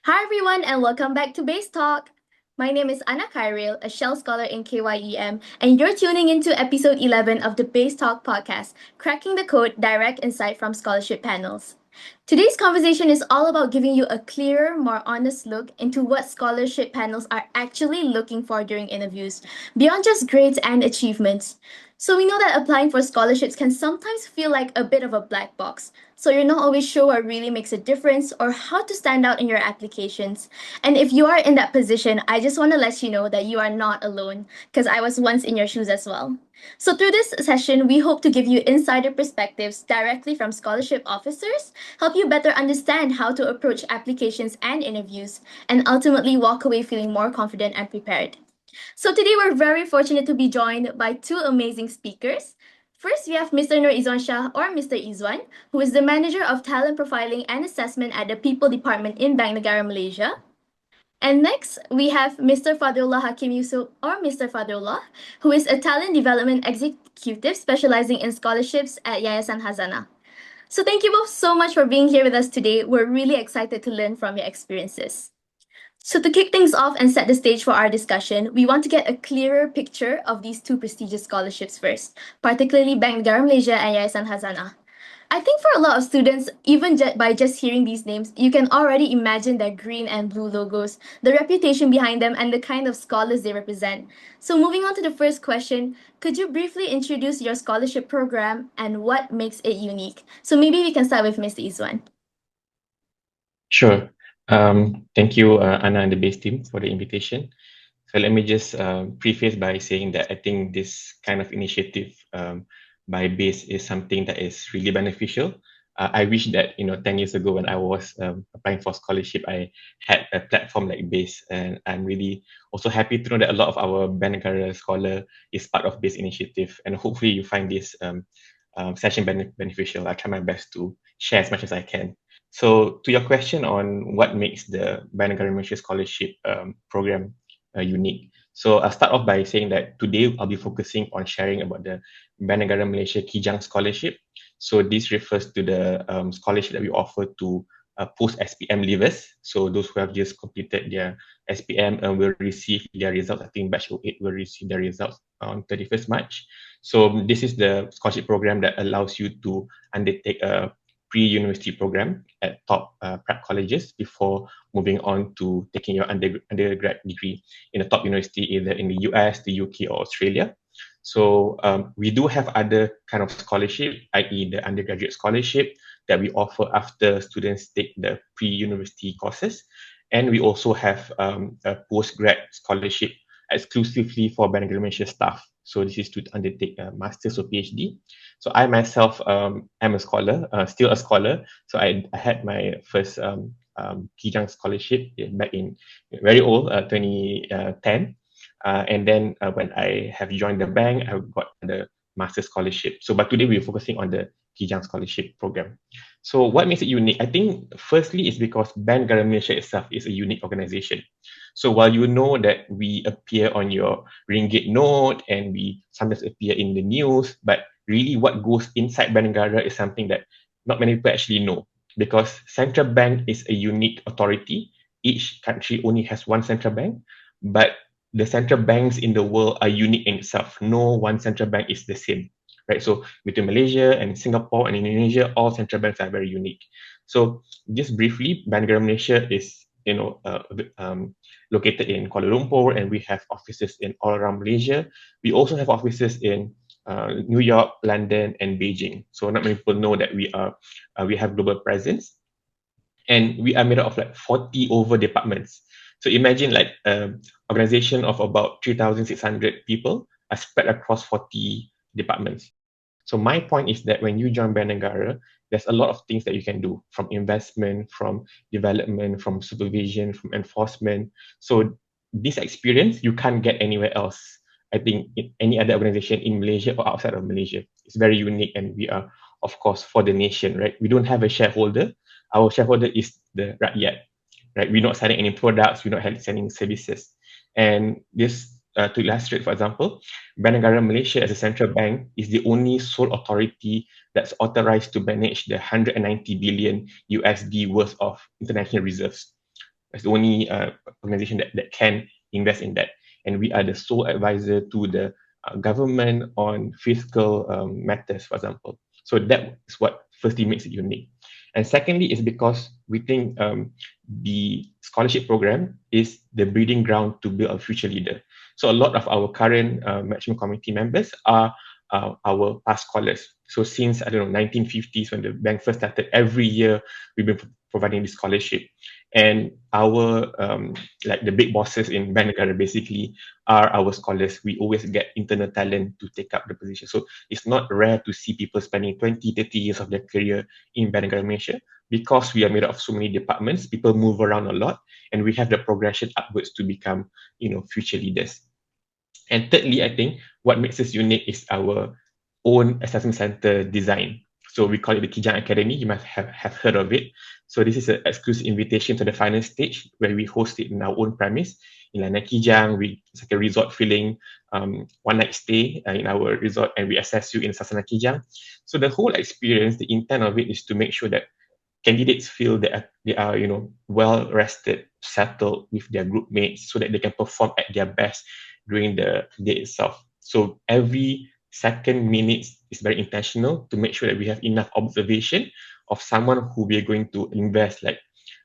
Hi everyone and welcome back to Base Talk. My name is Anna Kyril, a Shell scholar in KYEM, and you're tuning into episode 11 of the Base Talk podcast, Cracking the Code Direct Insight from Scholarship Panels. Today's conversation is all about giving you a clearer, more honest look into what scholarship panels are actually looking for during interviews, beyond just grades and achievements. So, we know that applying for scholarships can sometimes feel like a bit of a black box. So, you're not always sure what really makes a difference or how to stand out in your applications. And if you are in that position, I just want to let you know that you are not alone, because I was once in your shoes as well. So, through this session, we hope to give you insider perspectives directly from scholarship officers, help you better understand how to approach applications and interviews, and ultimately walk away feeling more confident and prepared. So today we're very fortunate to be joined by two amazing speakers. First, we have Mr. Izuan Shah or Mr. Izuan, who is the Manager of Talent Profiling and Assessment at the People Department in Negara, Malaysia. And next, we have Mr. Fadhrullah Hakim Yusuf or Mr. Fadhrullah, who is a Talent Development Executive specializing in scholarships at Yayasan Khazanah. So thank you both so much for being here with us today. We're really excited to learn from your experiences. So, to kick things off and set the stage for our discussion, we want to get a clearer picture of these two prestigious scholarships first, particularly Bank Negara Malaysia and Yayasan Khazanah. I think for a lot of students, even by just hearing these names, you can already imagine their green and blue logos, the reputation behind them, and the kind of scholars they represent. So, moving on to the first question, could you briefly introduce your scholarship program and what makes it unique? So, maybe we can start with Mr. Izwan. Sure. Thank you, Anna and the base team for the invitation. So let me just preface by saying that I think this kind of initiative by base is something that is really beneficial. I wish that 10 years ago when I was applying for scholarship, I had a platform like base, and I'm really also happy to know that a lot of our Banagara scholar is part of this initiative, and hopefully you find this session beneficial. I try my best to share as much as I can. So, to your question on what makes the Banagara Malaysia Scholarship program unique. So, I'll start off by saying that today I'll be focusing on sharing about the Banagara Malaysia Kijang Scholarship. So, this refers to the scholarship that we offer to post SPM leavers. So, those who have just completed their SPM will receive their results. I think batch 08 will receive their results on 31st March. So, this is the scholarship program that allows you to undertake a pre-university program at top prep colleges before moving on to taking your undergrad degree in a top university either in the US, the UK, or Australia. So we do have other kind of scholarship, i.e. the undergraduate scholarship that we offer after students take the pre-university courses. And we also have a postgrad scholarship exclusively for Banagara Malaysia staff. So this is to undertake a master's or PhD. So I myself am a scholar, still a scholar. So I had my first Kijang scholarship back in very old, 2010. And then when I have joined the bank, I got the master scholarship. So, but today we're focusing on the Kijang scholarship program. So, what makes it unique? I think firstly is because Bank Negara Malaysia itself is a unique organization. So, while you know that we appear on your ringgit note and we sometimes appear in the news, but really what goes inside Bank Negara is something that not many people actually know, because central bank is a unique authority. Each country only has one central bank, but the central banks in the world are unique in itself. No one central bank is the same, right? So between Malaysia and Singapore and Indonesia, all central banks are very unique. So just briefly, Bank Negara Malaysia is located in Kuala Lumpur, and we have offices in all around Malaysia. We also have offices in New York, London, and Beijing. So not many people know that we have global presence, and we are made up of like 40 over departments. So imagine like an organization of about 3,600 people are spread across 40 departments. So my point is that when you join Bank Negara, there's a lot of things that you can do, from investment, from development, from supervision, from enforcement. So this experience you can't get anywhere else. I think in any other organization in Malaysia or outside of Malaysia. It's very unique, and we are, of course, for the nation, right? We don't have a shareholder. Our shareholder is the rakyat, right? We're not selling any products, we're not selling services. And this, to illustrate, for example, Bank Negara Malaysia as a central bank is the only sole authority that's authorized to manage the 190 billion USD worth of international reserves. It's the only organization that can invest in that. And we are the sole advisor to the government on fiscal matters, for example. So that is what firstly makes it unique. And secondly is because we think the scholarship program is the breeding ground to build a future leader. So a lot of our current management committee members are our past scholars. So since, I don't know, 1950s when the bank first started, every year we've been providing this scholarship. And our like the big bosses in Bank Negara basically are our scholars. We always get internal talent to take up the position. So it's not rare to see people spending 20, 30 years of their career in Bank Negara Malaysia. Because we are made up of so many departments, people move around a lot, and we have the progression upwards to become, future leaders. And thirdly, I think what makes us unique is our own assessment center design. So we call it the Kijang Academy. You must have heard of it. So this is an exclusive invitation to the final stage where we host it in our own premise. In Lanai Kijang, it's like a resort feeling, one night stay in our resort, and we assess you in Sasana Kijang. So the whole experience, the intent of it is to make sure that candidates feel that they are, well rested, settled with their group mates so that they can perform at their best during the day itself. So every second minute is very intentional to make sure that we have enough observation of someone who we are going to invest like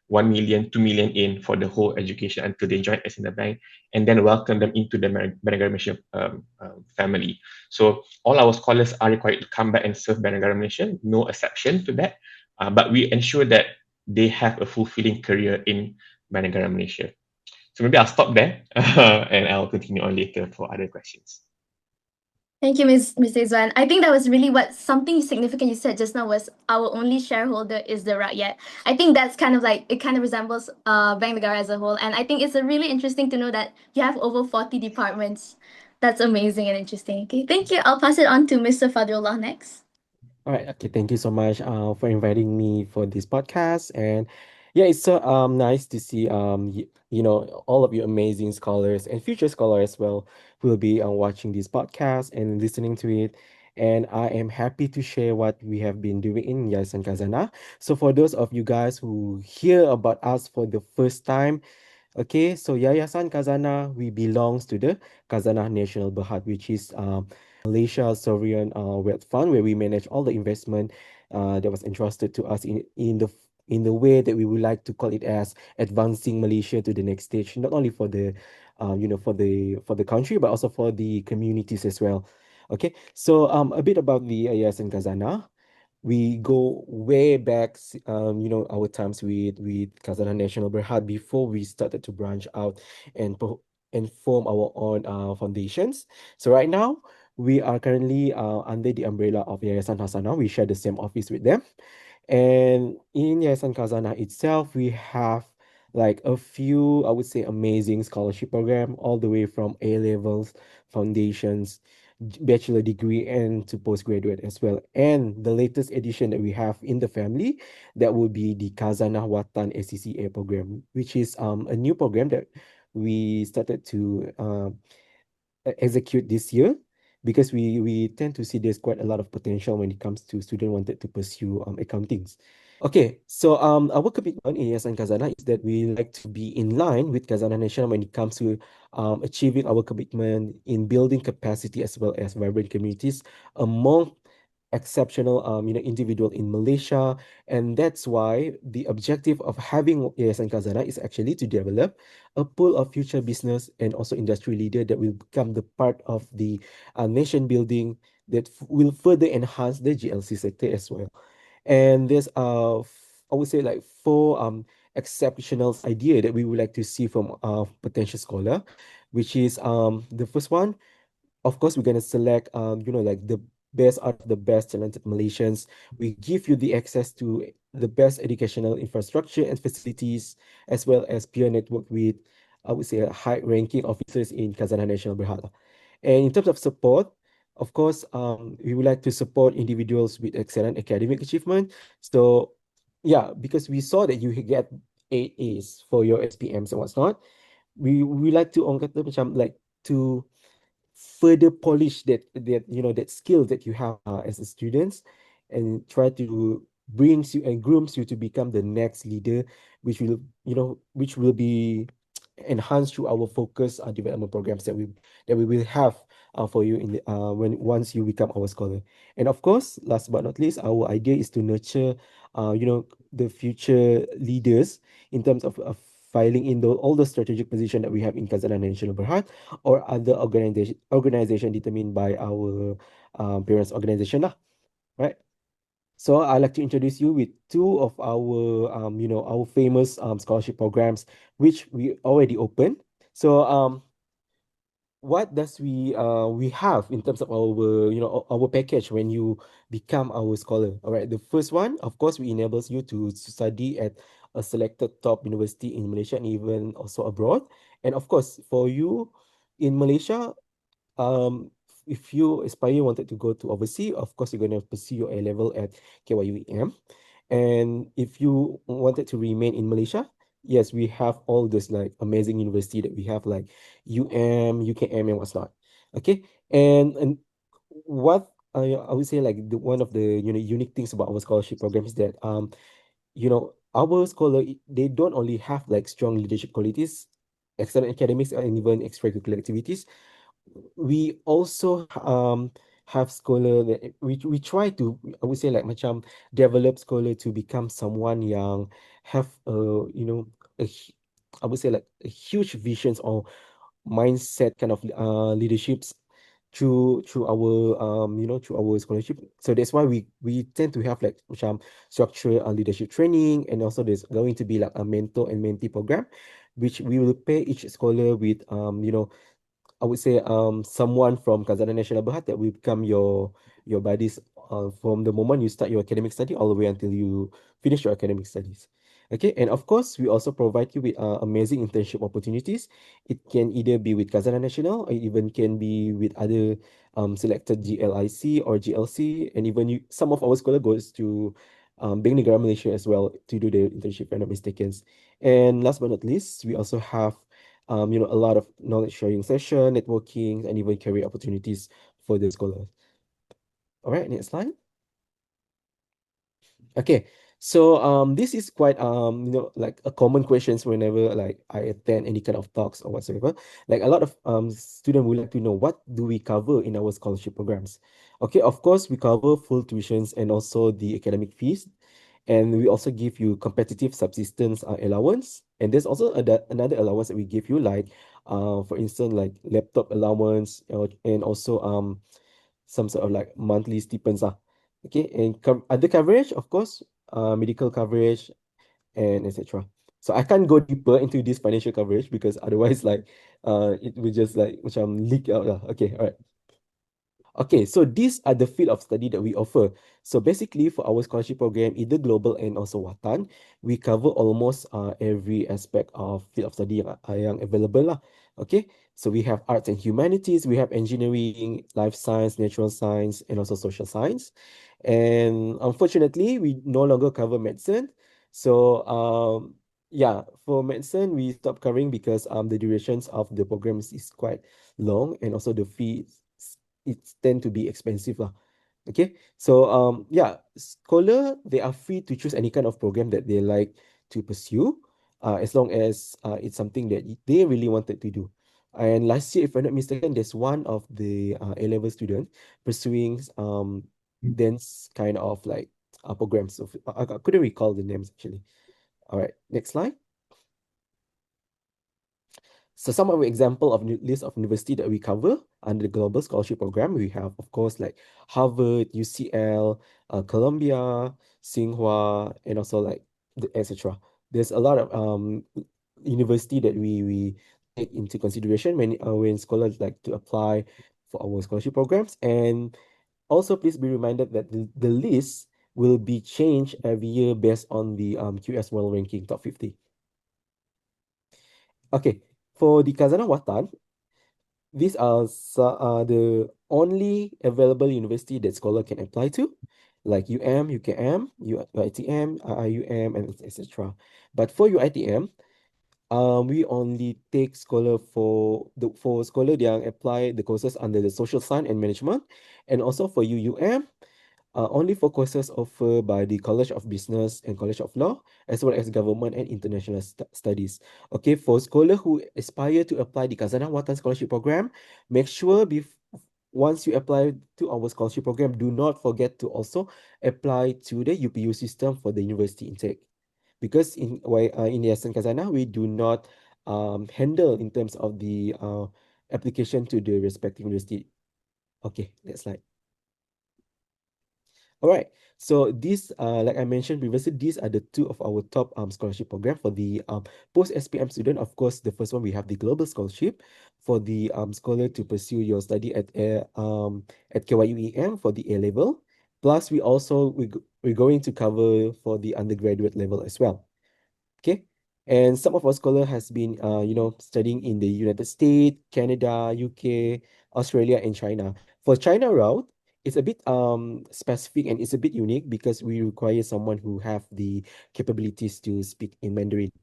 1 million, 2 million in for the whole education until they join us in the bank, and then welcome them into the Banagara Malaysia family. So all our scholars are required to come back and serve Banagara Malaysia, no exception to that. But we ensure that they have a fulfilling career in Banagara Malaysia. So maybe I'll stop there and I'll continue on later for other questions. Thank you, Mr. Izuan. I think that was really what something significant you said just now was our only shareholder is the Rakyat. I think that's kind of like, it kind of resembles Bank Negara as a whole. And I think it's a really interesting to know that you have over 40 departments. That's amazing and interesting. Okay, thank you. I'll pass it on to Mr. Fadhrullah next. All right. Okay. Thank you so much for inviting me for this podcast. And yeah, it's so nice to see all of you amazing scholars and future scholars as well who will be watching this podcast and listening to it. And I am happy to share what we have been doing in Yayasan Khazanah. So for those of you guys who hear about us for the first time, okay, so Yayasan Khazanah, we belongs to the Khazanah National Berhad, which is Malaysia Sovereign Wealth Fund, where we manage all the investment that was entrusted to us in the way that we would like to call it as advancing Malaysia to the next stage, not only for the for the country but also for the communities as well. Okay, so a bit about the Yayasan Khazanah. We go way back, our times with Khazanah National Berhad before we started to branch out and form our own foundations. So right now, we are currently under the umbrella of Yayasan Hasanah. We share the same office with them. And in Yayasan Khazanah itself, we have like a few, I would say, amazing scholarship program, all the way from A levels, foundations, bachelor degree, and to postgraduate as well. And the latest addition that we have in the family, that would be the Khazanah Watan SCCA program, which is a new program that we started to execute this year, because we tend to see there's quite a lot of potential when it comes to student wanted to pursue accountings. Okay, so our commitment in Yayasan Khazanah is that we like to be in line with Khazanah Nasional when it comes to achieving our commitment in building capacity as well as vibrant communities among exceptional individual in Malaysia. And that's why the objective of having Yayasan Khazanah is actually to develop a pool of future business and also industry leader that will become the part of the nation building that will further enhance the GLC sector as well. And there's I would say like four exceptional idea that we would like to see from potential scholar, which is the first one, of course, we're gonna select like the best out of the best talented Malaysians. We give you the access to the best educational infrastructure and facilities, as well as peer network with, I would say, a high ranking officers in Khazanah National Berhad. And in terms of support, of course, we would like to support individuals with excellent academic achievement. So yeah, because we saw that you get 8 A's for your SPMs and what's not, we like to orang kata macam like to further polish that skill that you have as a students, and try to brings you and grooms you to become the next leader, which will, which will be enhanced through our focus development programs that we will have for you in the when once you become our scholar. And of course, last but not least, our idea is to nurture, the future leaders in terms of filing in all the strategic position that we have in Khazanah National Berhad or other organization determined by our parents organization lah, right? So I'd like to introduce you with two of our, our famous scholarship programs, which we already opened. So what does we have in terms of our, our package when you become our scholar? All right, the first one, of course, we enables you to study at a selected top university in Malaysia and even also abroad. And of course, for you in Malaysia, um, if you aspire wanted to go to overseas, of course you're gonna pursue your A level at KYUEM. And if you wanted to remain in Malaysia, yes, we have all this like amazing university that we have like UKM and what's not. Okay, and what I would say like the one of the unique things about our scholarship program is that our scholar they don't only have like strong leadership qualities, excellent academics, and even extracurricular activities. We also have scholar that we try to, I would say like macam develop scholar to become someone yang have a I would say like a huge visions or mindset kind of leaderships through our through our scholarship. So that's why we tend to have like macam structured leadership training, and also there's going to be like a mentor and mentee program, which we will pair each scholar with I would say someone from Khazanah National Berhad that will become your buddies from the moment you start your academic study all the way until you finish your academic studies. Okay, and of course we also provide you with amazing internship opportunities. It can either be with Khazanah National or even can be with other selected GLIC or GLC, and even some of our scholar goes to Bank Negara Malaysia as well to do the internship, if I'm not mistaken. And last but not least, we also have a lot of knowledge sharing session, networking, and even career opportunities for the scholars. All right, next slide. Okay, so this is quite like a common questions whenever like I attend any kind of talks or whatsoever. Like a lot of student would like to know what do we cover in our scholarship programs. Okay, of course we cover full tuitions and also the academic fees, and we also give you competitive subsistence allowance, and there's also another allowance that we give you like for instance like laptop allowance, and also some sort of like monthly stipends okay, and other coverage, of course, medical coverage and etc. So I can't go deeper into this financial coverage because otherwise like it will just like macam leak out lah. Okay, all right. Okay, so these are the field of study that we offer. So basically, for our scholarship program, either global and also Watan, we cover almost every aspect of field of study yang available lah. Okay, so we have arts and humanities, we have engineering, life science, natural science, and also social science. And unfortunately, we no longer cover medicine. So yeah, for medicine, we stopped covering because the durations of the programs is quite long, and also the fees it's tend to be expensive lah. Okay, so yeah, scholar they are free to choose any kind of program that they like to pursue, as long as it's something that they really wanted to do. And last year, if I'm not mistaken, there's one of the A-level student pursuing dance kind of like programs. So I couldn't recall the names actually. All right, next slide. So some of the example of list of university that we cover under the global scholarship program, we have of course like Harvard, UCL, Columbia, Tsinghua, and also like etc. There's a lot of university that we take into consideration when scholars like to apply for our scholarship programs. And also please be reminded that the list will be changed every year based on the QS World Ranking Top 50. Okay, for the Khazanah Watan, these are the only available university that scholar can apply to, like UKM, UITM, IIUM, and etc. But for UITM, we only take scholar for scholar yang apply the courses under the social science and management, and also for UUM, only for courses offered by the College of Business and College of Law, as well as Government and International Studies. Okay, for scholars who aspire to apply the Khazanah Watan Scholarship Program, make sure once you apply to our scholarship program, do not forget to also apply to the UPU system for the university intake. Because in Yayasan Khazanah, we do not handle in terms of the application to the respective university. Okay, next slide. All right. So these, like I mentioned previously, these are the two of our top scholarship program for the post SPM student. Of course, the first one we have the global scholarship for the scholar to pursue your study at KYUEM for the A level. Plus, we're going to cover for the undergraduate level as well. Okay. And some of our scholar has been studying in the United States, Canada, UK, Australia, and China. For China route, it's a bit specific and it's a bit unique because we require someone who have the capabilities to speak in Mandarin.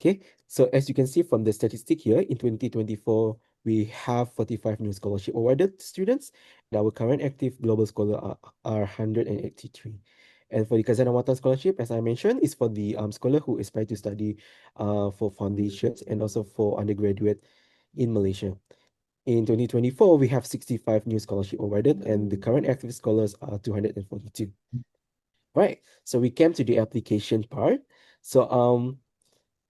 Okay, so as you can see from the statistic here, in 2024, we have 45 new scholarship awarded to students, and our current active global scholar are 183. And for the Khazanah Watan scholarship, as I mentioned, is for the scholar who aspire to study for foundations and also for undergraduate in Malaysia. In 2024, we have 65 new scholarship awarded, and the current active scholars are 242. Right, so we came to the application part. So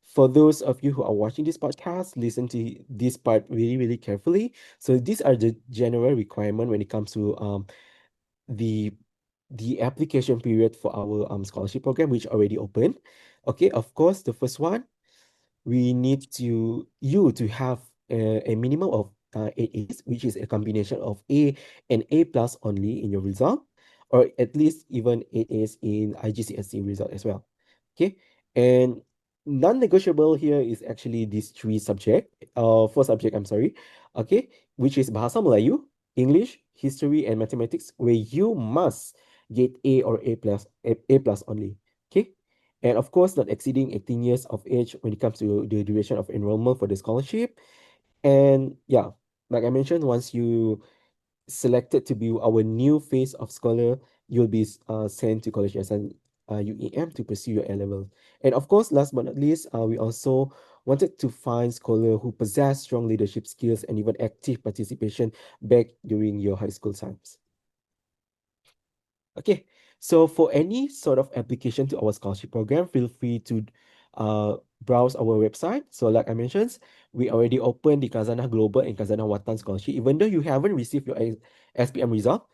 for those of you who are watching this podcast, listen to this part really, really carefully. So these are the general requirement when it comes to the the application period for our scholarship program, which already open. Okay, of course, the first one, we need you to have a minimum of 8 A's, which is a combination of A and A plus only in your result, or at least even 8 A's in IGCSE result as well. Okay, and non-negotiable here is actually these four subject, I'm sorry, okay, which is Bahasa Melayu, English, History, and Mathematics, where you must get A or A plus only. Okay, and of course, not exceeding 18 years of age when it comes to the duration of enrollment for the scholarship. And yeah, like I mentioned, once you selected to be our new phase of scholar, you'll be sent to College Yayasan UEM to pursue your A level. And of course, last but not least, we also wanted to find scholar who possess strong leadership skills and even active participation back during your high school times. Okay, so for any sort of application to our scholarship program, feel free to browse our website. So like I mentioned, we already opened the Khazanah Global and Khazanah Watan scholarship. Even though you haven't received your SPM result,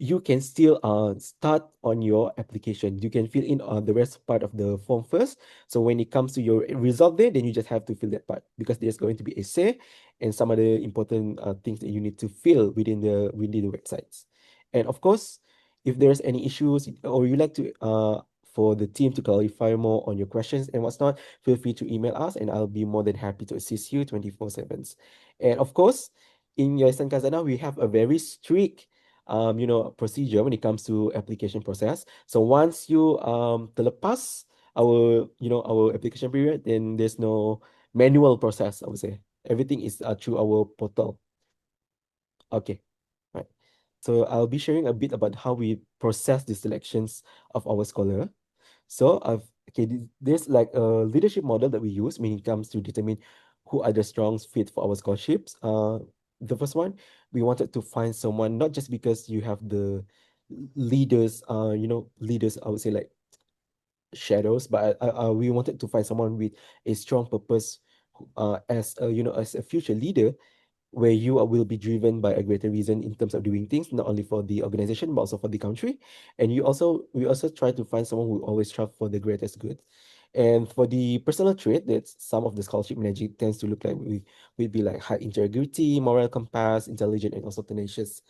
you can still start on your application. You can fill in the rest part of the form first. So when it comes to your result there, then you just have to fill that part because there's going to be essay and some other important things that you need to fill within the websites. And of course, if there's any issues or you like to for the team to clarify more on your questions and what's not, feel free to email us and I'll be more than happy to assist you 24/7. And of course, in Yayasan Khazanah, we have a very strict procedure when it comes to application process. So once you terlepas our application period, then there's no manual process, I would say. Everything is through our portal. Okay, right. So I'll be sharing a bit about how we process the selections of our scholar. So there's like a leadership model that we use when it comes to determine who are the strong fit for our scholarships. The first one, we wanted to find someone not just because you have the leaders, I would say like shadows, but we wanted to find someone with a strong purpose, as a future leader where will be driven by a greater reason in terms of doing things, not only for the organization, but also for the country. And we also try to find someone who always strive for the greatest good. And for the personal trait that some of the scholarship magic tends to look like, we'd be like high integrity, moral compass, intelligent, and also tenacious.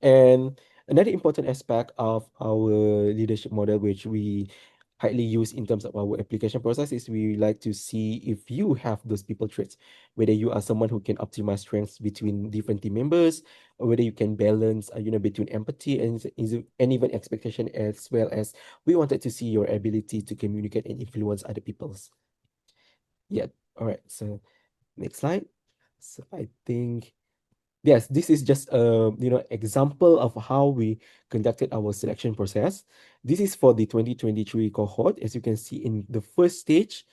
And another important aspect of our leadership model, which we highly use in terms of our application process, is we like to see if you have those people traits, whether you are someone who can optimize strengths between different team members, or whether you can balance, between empathy and even expectation, as well as we wanted to see your ability to communicate and influence other people's. Yeah. All right. So next slide. So I think Yes, this is just a example of how we conducted our selection process. This is for the 2023 cohort. As you can see in the first stage,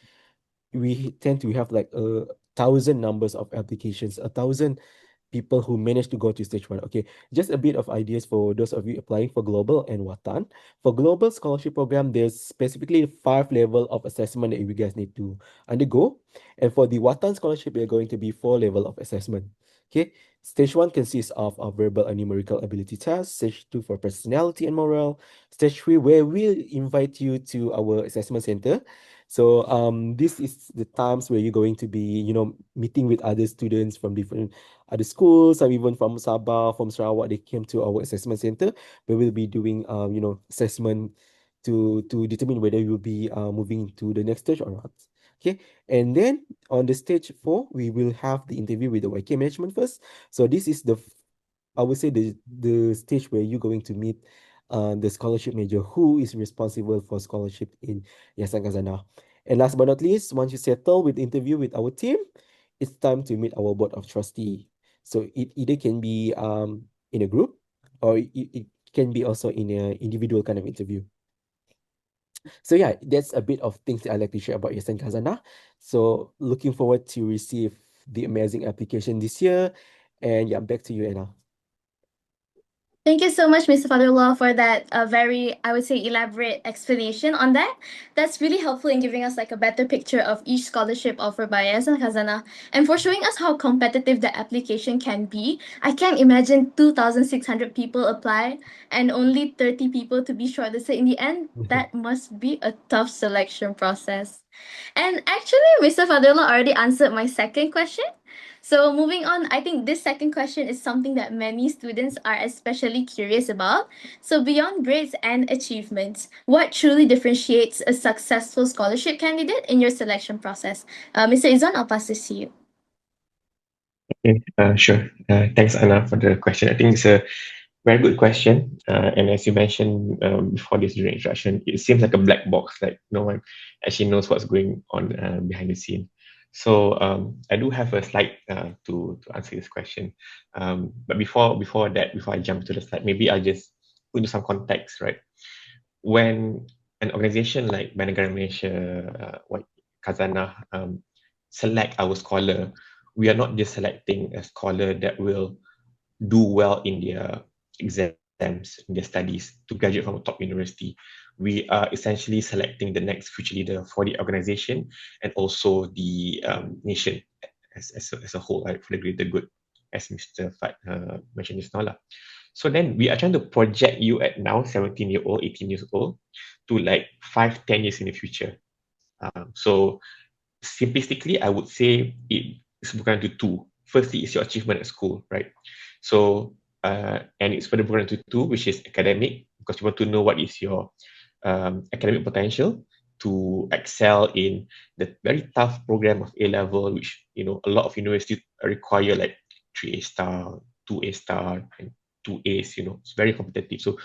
we tend to have like 1,000 numbers of applications, 1,000 people who managed to go to stage one. Okay, just a bit of ideas for those of you applying for global and Watan. For global scholarship program, there's specifically 5 level of assessment that you guys need to undergo. And for the Watan scholarship, there are going to be 4 level of assessment. Okay, stage one consists of a verbal and numerical ability test, stage two for personality and morale, stage three, where we'll invite you to our assessment center. So this is the times where you're going to be, meeting with other students from different other schools, or even from Sabah, from Sarawak. They came to our assessment center, where we'll be doing, assessment to determine whether you will be moving to the next stage or not. Okay, and then on the stage four, we will have the interview with the YK management first. So this is I would say the stage where you're going to meet the scholarship major who is responsible for scholarship in Yayasan Khazanah. And last but not least, once you settle with the interview with our team, it's time to meet our board of trustee. So it either can be in a group, or it can be also in a individual kind of interview. So yeah, that's a bit of things that I like to share about Yayasan Khazanah. So looking forward to receive the amazing application this year. And yeah, back to you, Anna. Thank you so much, Mr. Fadhrullah, for that very, I would say, elaborate explanation on that. That's really helpful in giving us like a better picture of each scholarship offered by Yayasan Khazanah and for showing us how competitive the application can be. I can't imagine 2,600 people apply and only 30 people to be shortlisted in the end. That must be a tough selection process. And actually, Mr. Fadhrullah already answered my second question. So moving on, I think this second question is something that many students are especially curious about. So beyond grades and achievements, what truly differentiates a successful scholarship candidate in your selection process? Mr. Izon, I'll pass this to you. Okay, sure. Thanks, Anna, for the question. I think it's a very good question. And as you mentioned before this during introduction, it seems like a black box, like no one actually knows what's going on behind the scene. So I do have a slide to answer this question. But before I jump to the slide, maybe I'll just put into some context, right? When an organization like Negara Malaysia, Khazanah, select our scholar, we are not just selecting a scholar that will do well in their exams, in their studies to graduate from a top university. We are essentially selecting the next future leader for the organization and also the nation as a whole, right, for the greater good, as Mr. Fat mentioned just now. So then we are trying to project you at now 17-year-old, 18 years old, to like 5, 10 years in the future. So simplistically, I would say it is broken into two. Firstly, is your achievement at school, right? So, and it's further broken into two, which is academic, because you want to know what is your academic potential to excel in the very tough program of A level, which a lot of universities require like 3A star, 2A star, and 2As. It's very competitive. So,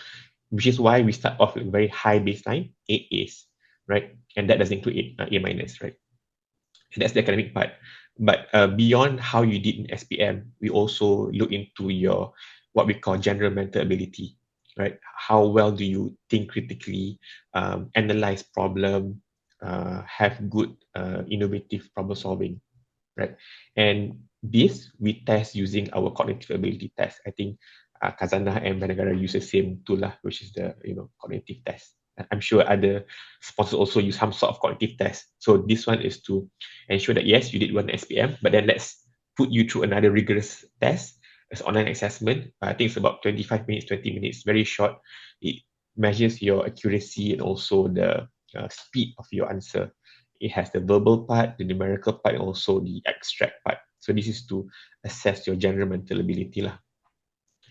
which is why we start off with a very high baseline, 8As, right? And that does include A minus, right? That's the academic part. But beyond how you did in SPM, we also look into your what we call general mental ability, right? How well do you think critically, analyze problem, have good innovative problem solving, right? And this we test using our cognitive ability test. I think Khazanah and Negara use the same tool, which is the cognitive test. I'm sure other sponsors also use some sort of cognitive test. So this one is to ensure that yes, you did one SPM, but then let's put you through another rigorous test as online assessment. I think it's about 25 minutes, 20 minutes, very short. It measures your accuracy and also the speed of your answer. It has the verbal part, the numerical part, and also the abstract part. So this is to assess your general mental ability lah.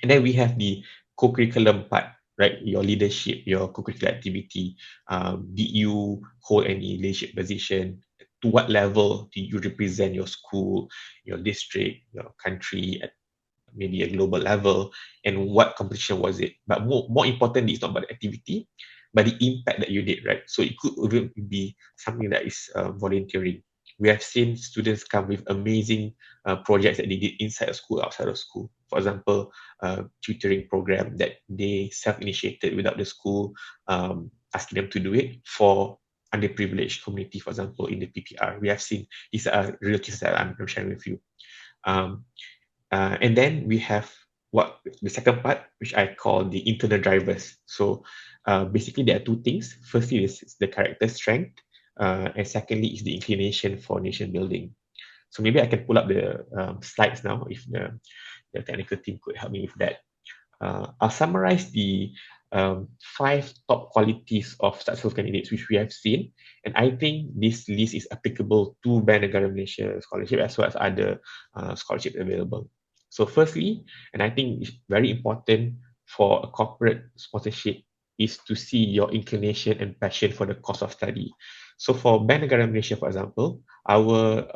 And then we have the co-curriculum part, right? Your leadership, your co-curricular activity. Did you hold any leadership position? To what level do you represent your school, your district, your country at maybe a global level? And what competition was it? But more importantly, it's not about the activity, but the impact that you did, right? So it could even be something that is volunteering, We have seen students come with amazing projects that they did inside of school, outside of school. For example, tutoring program that they self-initiated without the school asking them to do it for underprivileged community, for example, in the PPR. We have seen these are real cases that I'm sharing with you. Um, and then we have what the second part, which I call the internal drivers. So basically, there are two things. Firstly, is the character strength, and secondly, is the inclination for nation building. So maybe I can pull up the slides now if the technical team could help me with that. I'll summarize the five top qualities of successful candidates which we have seen, and I think this list is applicable to Band Negara Malaysia scholarship as well as other scholarships available. So, firstly, and I think it's very important for a corporate sponsorship is to see your inclination and passion for the course of study. So, for Band Negara Malaysia, for example, our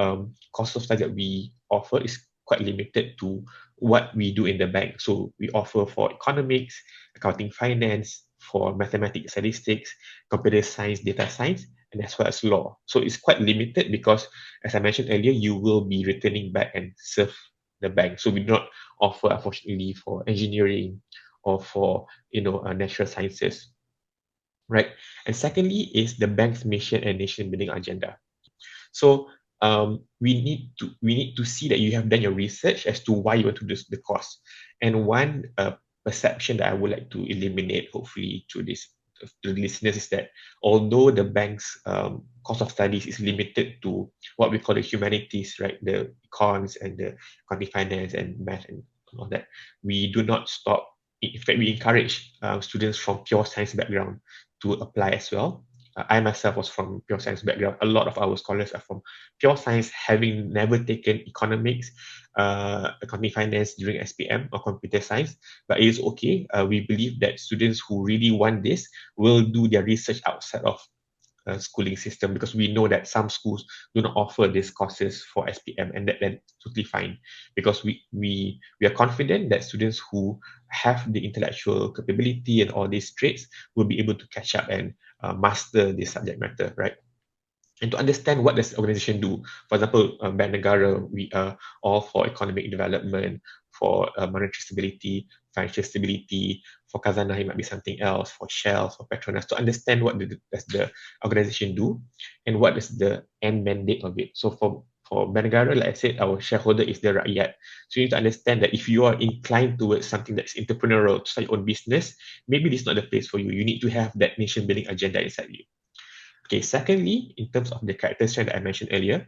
course of study that we offer is quite limited to what we do in the bank. So we offer for economics, accounting, finance, for mathematics, statistics, computer science, data science, and as well as law. So it's quite limited because, as I mentioned earlier, you will be returning back and serve the bank. So we do not offer, unfortunately, for engineering or for natural sciences, right? And secondly is the bank's mission and nation building agenda. So we need to see that you have done your research as to why you want to do the course. And one perception that I would like to eliminate, hopefully, through this to the listeners is that although the bank's course of studies is limited to what we call the humanities, right, the econs and the accounting, finance and math and all that, we do not stop. In fact, we encourage students from pure science background to apply as well. I myself was from pure science background. A lot of our scholars are from pure science, having never taken economics, accounting, finance during SPM or computer science. But it is okay. We believe that students who really want this will do their research outside of schooling system, because we know that some schools do not offer these courses for SPM, and that's totally fine, because we are confident that students who have the intellectual capability and all these traits will be able to catch up and master this subject matter, right? And to understand what does the organization do. For example, Bank Negara, we are all for economic development, for monetary stability, financial stability. For Khazanah, it might be something else. For Shell, for Petronas, to understand what does the organization do and what is the end mandate of it. So for Bank Negara, like I said, our shareholder is the rakyat. So you need to understand that if you are inclined towards something that's entrepreneurial, to start your own business, maybe this is not the place for you. You need to have that nation building agenda inside you. Okay, secondly, in terms of the character strength that I mentioned earlier,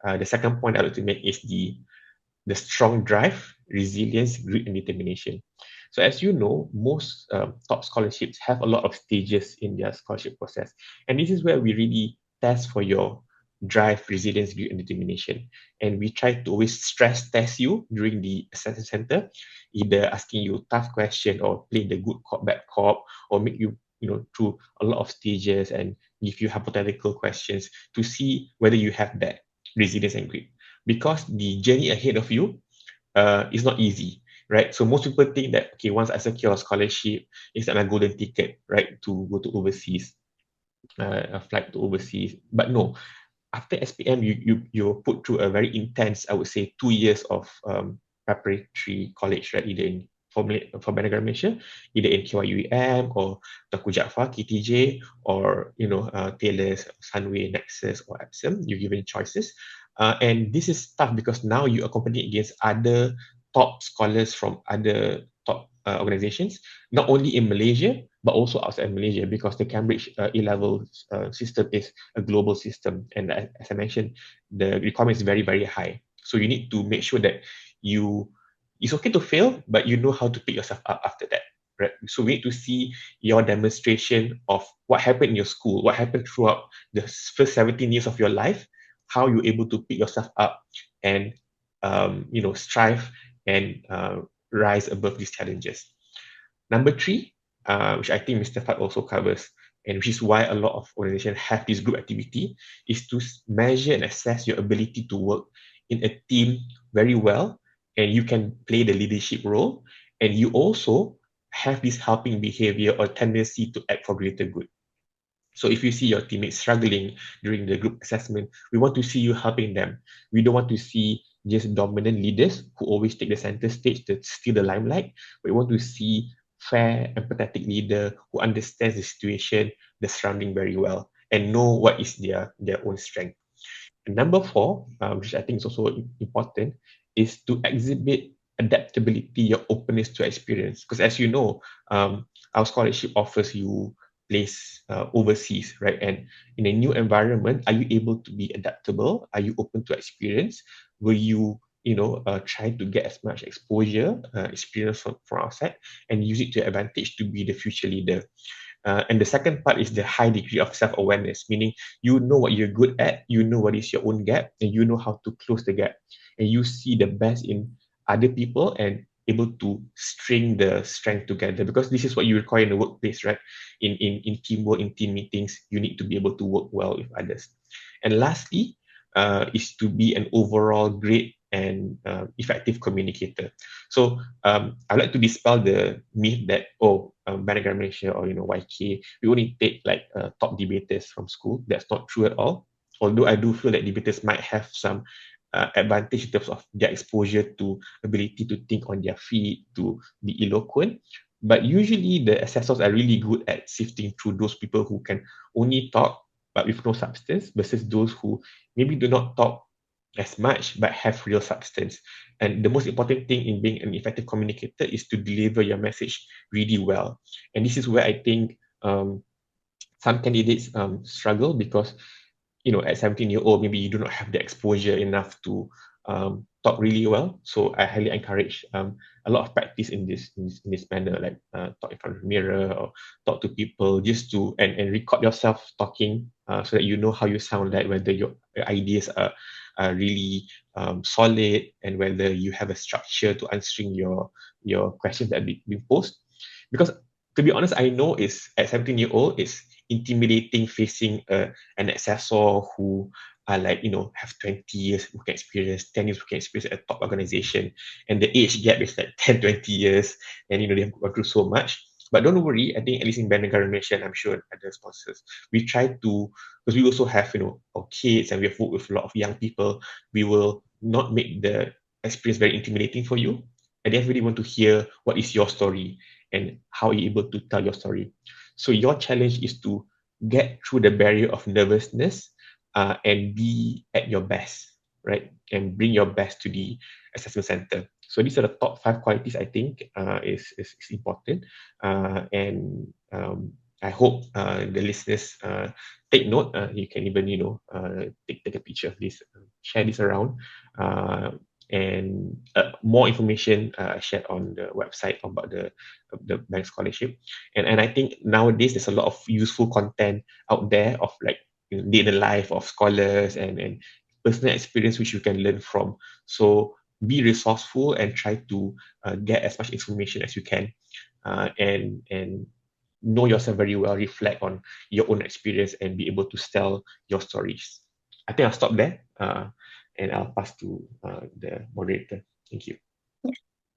the second point I would like to make is the strong drive, resilience, grit, and determination. So as you know, most top scholarships have a lot of stages in their scholarship process. And this is where we really test for your drive, resilience, grit, and determination. And we try to always stress test you during the assessment center, either asking you tough question or play the good cop, bad cop, or make you, through a lot of stages and give you hypothetical questions to see whether you have that resilience and grit. Because the journey ahead of you is not easy, right? So most people think that, okay, once I secure a scholarship, it's like my golden ticket, right, to go to overseas, a flight to overseas. But no, after SPM, you're put through a very intense, I would say, 2 years of preparatory college, right? Either in for Negara Malaysia, either in KYUEM or Taku Jaafar, KTJ, or Taylor's, Sunway, Nexus, or Epsom. You're given choices, and this is tough because now you are competing against other top scholars from other top organizations, not only in Malaysia but also outside Malaysia, because the Cambridge A-level system is a global system, and as I mentioned, the requirement is very, very high. So you need to make sure that it's okay to fail, but you know how to pick yourself up after that, right? So we need to see your demonstration of what happened in your school, what happened throughout the first 17 years of your life, how you're able to pick yourself up and strive and rise above these challenges. Number three, which I think Mr. Fad also covers, and which is why a lot of organizations have this group activity, is to measure and assess your ability to work in a team very well, and you can play the leadership role, and you also have this helping behavior or tendency to act for greater good. So if you see your teammates struggling during the group assessment, we want to see you helping them. We don't want to see just dominant leaders who always take the center stage to steal the limelight. We want to see fair, empathetic leader who understands the situation, the surrounding very well, and know what is their own strength. And number four, which I think is also important, is to exhibit adaptability, your openness to experience. Because as you know, our scholarship offers you place overseas, right? And in a new environment, are you able to be adaptable? Are you open to experience? Will you, try to get as much exposure, experience from outside, and use it to your advantage to be the future leader? And the second part is the high degree of self-awareness, meaning you know what you're good at, you know what is your own gap, and you know how to close the gap. And you see the best in other people and able to string the strength together, because this is what you require in the workplace, right? In teamwork, in team meetings, you need to be able to work well with others. And lastly, is to be an overall great and effective communicator. So I'd like to dispel the myth that Negara Malaysia or YK, we only take like top debaters from school. That's not true at all. Although I do feel that debaters might have some advantage in terms of their exposure to ability to think on their feet, to be eloquent. But usually the assessors are really good at sifting through those people who can only talk but with no substance versus those who maybe do not talk as much but have real substance. And the most important thing in being an effective communicator is to deliver your message really well. And this is where I think some candidates struggle because at 17-year old, maybe you do not have the exposure enough to talk really well. So I highly encourage a lot of practice in this manner, like talk in front of the mirror or talk to people just to and record yourself talking so that you know how you sound like, whether your ideas are really solid and whether you have a structure to answering your questions that being posed. Because to be honest, I know is at 17-year-old it's intimidating facing an assessor who are like have 20 years working experience, 10 years working experience at a top organization, and the age gap is like 10, 20 years, and they've gone through so much. But don't worry, I think at least in Negara Malaysia, and I'm sure other sponsors, we try to, because we also have our kids and we have worked with a lot of young people, we will not make the experience very intimidating for you. And they really want to hear what is your story and how you're able to tell your story. So your challenge is to get through the barrier of nervousness and be at your best, right? And bring your best to the assessment center. So these are the top 5 qualities I think is important. And I hope the listeners take note. You can even, take a picture of this, share this around. And more information shared on the website about the bank scholarship. And I think nowadays there's a lot of useful content out there of like day in the life of scholars and personal experience which you can learn from. So be resourceful and try to get as much information as you can, and know yourself very well, reflect on your own experience and be able to tell your stories. I think I'll stop there and I'll pass to the moderator. Thank you.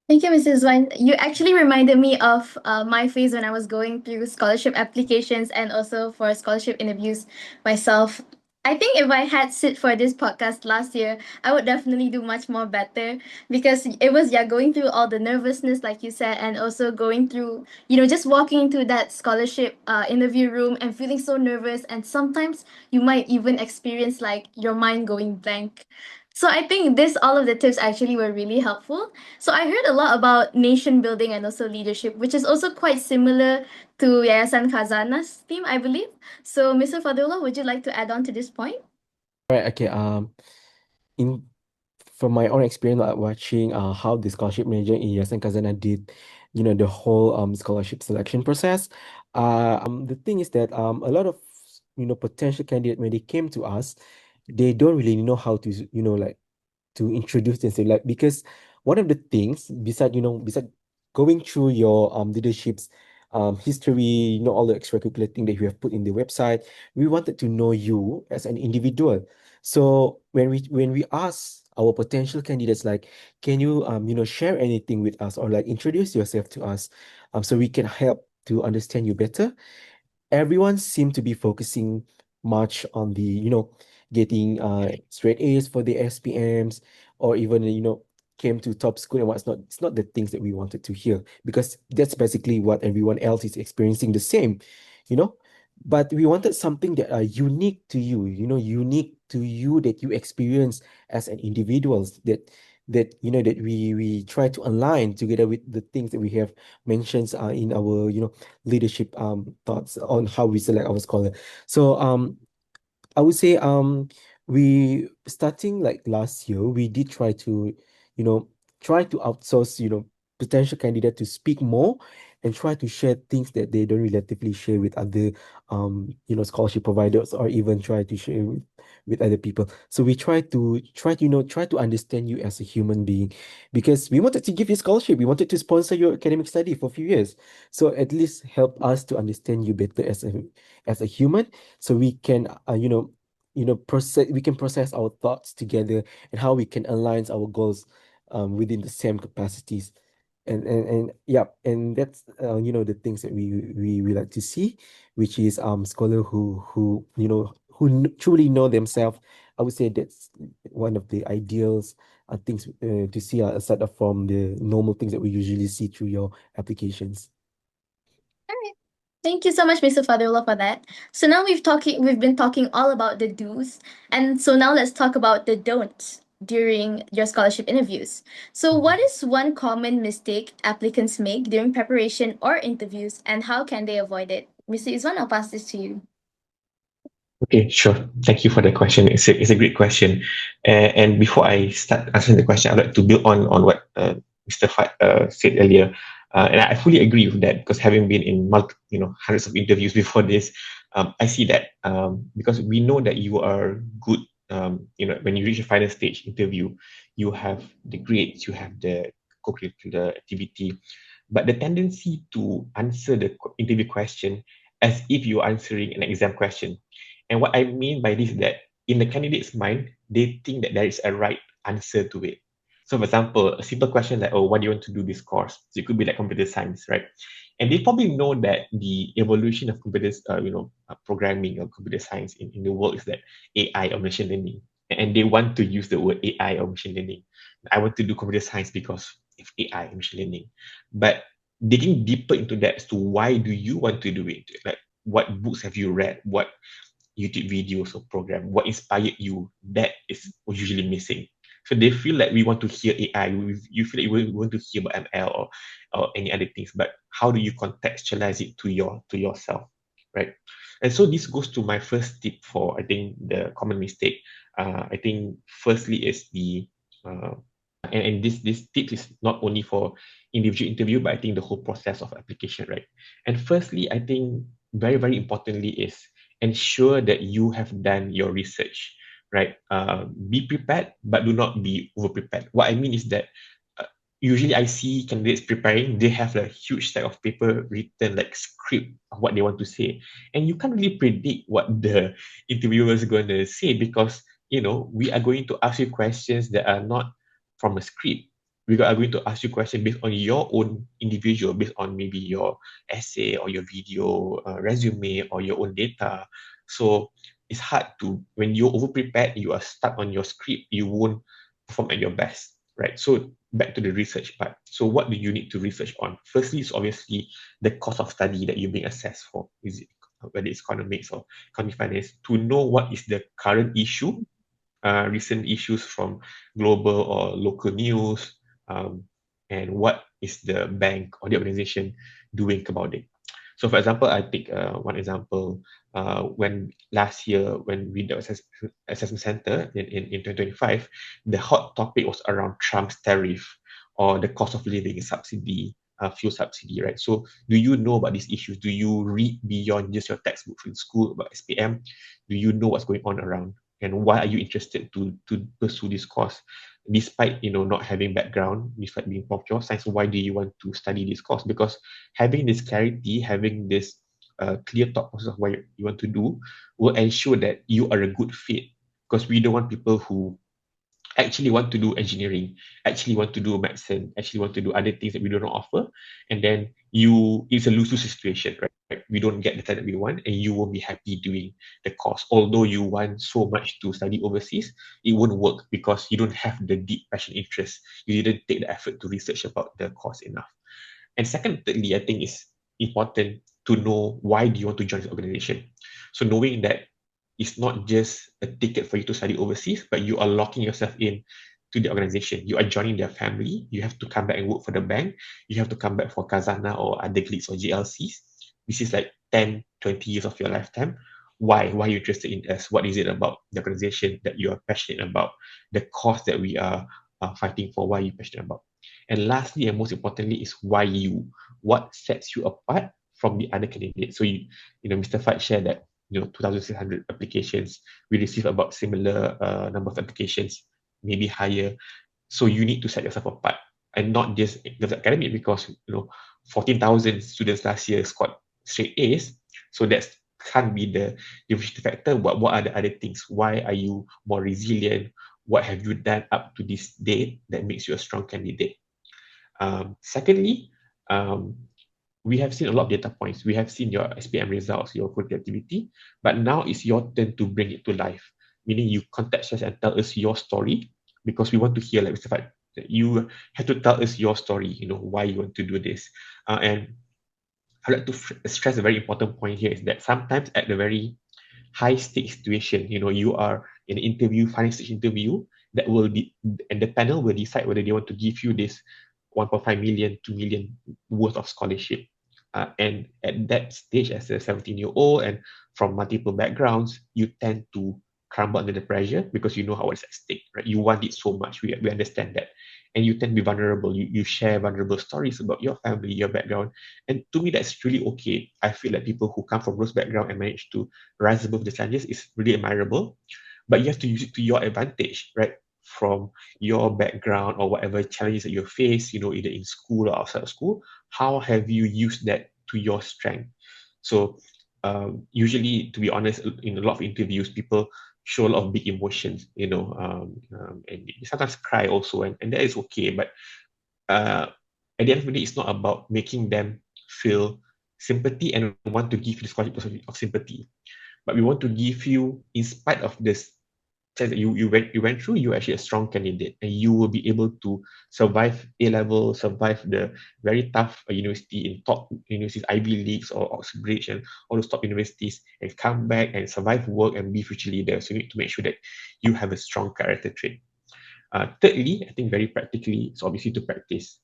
Thank you, Mrs. Wan. You actually reminded me of my phase when I was going through scholarship applications and also for scholarship interviews myself. I think if I had sit for this podcast last year, I would definitely do much more better because it was going through all the nervousness like you said, and also going through just walking into that scholarship interview room and feeling so nervous, and sometimes you might even experience like your mind going blank. So I think this all of the tips actually were really helpful. So I heard a lot about nation building and also leadership, which is also quite similar to Yayasan Khazanah's theme, I believe. So, Mr. Fadhrullah, would you like to add on to this point? Right, okay. In From my own experience, like watching how the scholarship manager in Yayasan Khazanah did, the whole scholarship selection process. The thing is that a lot of potential candidate, when they came to us, they don't really know how to like to introduce themselves, like, because one of the things beside going through your leadership's history, all the extracurricular thing that you have put in the website, we wanted to know you as an individual. So when we ask our potential candidates, like, can you share anything with us, or like introduce yourself to us, so we can help to understand you better. everyone seemed to be focusing much on the, getting straight A's for the SPMs, or even, came to top school and what's not. It's not the things that we wanted to hear, because that's basically what everyone else is experiencing the same, you know. But we wanted something that are unique to you, unique to you, that you experience as an individual, that we try to align together with the things that we have mentioned in our, leadership thoughts on how we select our scholar. So I would say we starting like last year, we did try to, you know, try to outsource, potential candidate to speak more and try to share things that they don't relatively share with other scholarship providers, or even try to share with other people. So we try to understand you as a human being, because we wanted to give you scholarship. We wanted to sponsor your academic study for a few years. So at least help us to understand you better as a human, so we can process our thoughts together, and how we can align our goals within the same capacities. And yeah, and that's the things that we like to see, which is scholar who truly know themselves. I would say that's one of the ideals, things to see, aside from the normal things that we usually see through your applications. All right. Thank you so much, Mr. Fadhrullah, for that. So now we've been talking all about the do's, and so now let's talk about the don'ts during your scholarship interviews. So what is one common mistake applicants make during preparation or interviews, and how can they avoid it? Mr. Izuan, I'll pass this to you. Okay, sure. Thank you for the question. It's a great question. And before I start answering the question, I'd like to build on what Mr. Fat said earlier. And I fully agree with that, because having been in hundreds of interviews before this, I see that because we know that you are good. When you reach a final stage interview, you have the grades, you have the co-curricular activity, but the tendency to answer the interview question as if you're answering an exam question. And what I mean by this is that in the candidate's mind, they think that there is a right answer to it. So, for example, a simple question like, "Oh, what do you want to do this course?" So it could be like computer science, right? And they probably know that the evolution of programming or computer science in the world is that AI or machine learning, and they want to use the word AI or machine learning. I want to do computer science because of AI and machine learning, but digging deeper into that as to why do you want to do it, like what books have you read, what YouTube videos or program, what inspired you, that is usually missing. So they feel like we want to hear AI, you feel like we want to hear about ML or any other things, but how do you contextualize it to yourself, right? And so this goes to my first tip for, I think, the common mistake. I think firstly is uh, and this tip is not only for individual interview, but I think the whole process of application, right? And firstly, I think very, very importantly is ensure that you have done your research, right? Be prepared, but do not be over prepared. What I mean is that usually I see candidates preparing, they have a huge stack of paper written like script of what they want to say. And you can't really predict what the interviewer is going to say, because, we are going to ask you questions that are not from a script. We are going to ask you questions based on your own individual, based on maybe your essay or your video resume or your own data. So it's hard to, when you're over prepared, you are stuck on your script, you won't perform at your best, right? So back to the research part. So what do you need to research on? Firstly, is obviously the course of study that you're being assessed for. Is it, whether it's economics or economic finance, to know what is the current issue, recent issues from global or local news, um, and what is the bank or the organization doing about it. So, for example, I take one example. When last year, when we did the assessment center in 2025, the hot topic was around Trump's tariff or the cost of living subsidy, fuel subsidy, right? So, do you know about these issues? Do you read beyond just your textbooks in school about SPM? Do you know what's going on around? And why are you interested to pursue this course, despite not having background, despite being from pure science? Why do you want to study this course? Because having this clarity, having this clear thought process of what you want to do, will ensure that you are a good fit. Because we don't want people who actually want to do engineering, actually want to do medicine, actually want to do other things that we do not offer, and then it's a lose-lose situation, right? we don't get the talent we want, and you won't be happy doing the course. Although you want so much to study overseas, it won't work because you don't have the deep passion interest. You didn't take the effort to research about the course enough. And second, thirdly, I think it's important to know why do you want to join this organization. So knowing that it's not just a ticket for you to study overseas, but you are locking yourself in to the organization. You are joining their family. You have to come back and work for the bank. You have to come back for Khazanah or other gigs or GLCs. This is like 10, 20 years of your lifetime. Why? Why are you interested in us? What is it about the organization that you are passionate about? The cause that we are fighting for, why are you passionate about? And lastly, and most importantly, is why you. What sets you apart from the other candidates? So Mr. Fad shared that 2,600 applications. We receive about similar number of applications, maybe higher. So you need to set yourself apart and not just the academic, because 14,000 students last year scored straight A's. So that can't be the differentiating factor. What are the other things? Why are you more resilient? What have you done up to this date that makes you a strong candidate? Secondly, we have seen a lot of data points. We have seen your SPM results, your productivity, but now it's your turn to bring it to life. Meaning you contact us and tell us your story, because we want to hear, like Mr. Fad, you have to tell us your story, why you want to do this. And I'd like to stress a very important point here is that sometimes at the very high stake situation, you are in an interview, final stage interview, that will be, and the panel will decide whether they want to give you this 1.5 million, 2 million worth of scholarship. And at that stage, as a 17-year-old and from multiple backgrounds, you tend to crumble under the pressure because you know how it's at stake, right? You want it so much. We understand that. And you tend to be vulnerable. You share vulnerable stories about your family, your background. And to me, that's really okay. I feel like people who come from those backgrounds and manage to rise above the challenges is really admirable. But you have to use it to your advantage, right? From your background or whatever challenges that you face, either in school or outside of school, how have you used that to your strength? So usually, to be honest, in a lot of interviews, people show a lot of big emotions, and sometimes cry also, and that is okay. But at the end of the day, it's not about making them feel sympathy and want to give you this quality of sympathy. But we want to give you, in spite of this chance that you went through, you're actually a strong candidate, and you will be able to survive A level, survive the very tough university in top universities, Ivy Leagues or Oxbridge and all those top universities, and come back and survive work and be future leader. So you need to make sure that you have a strong character trait. Thirdly, I think very practically, it's obviously to practice,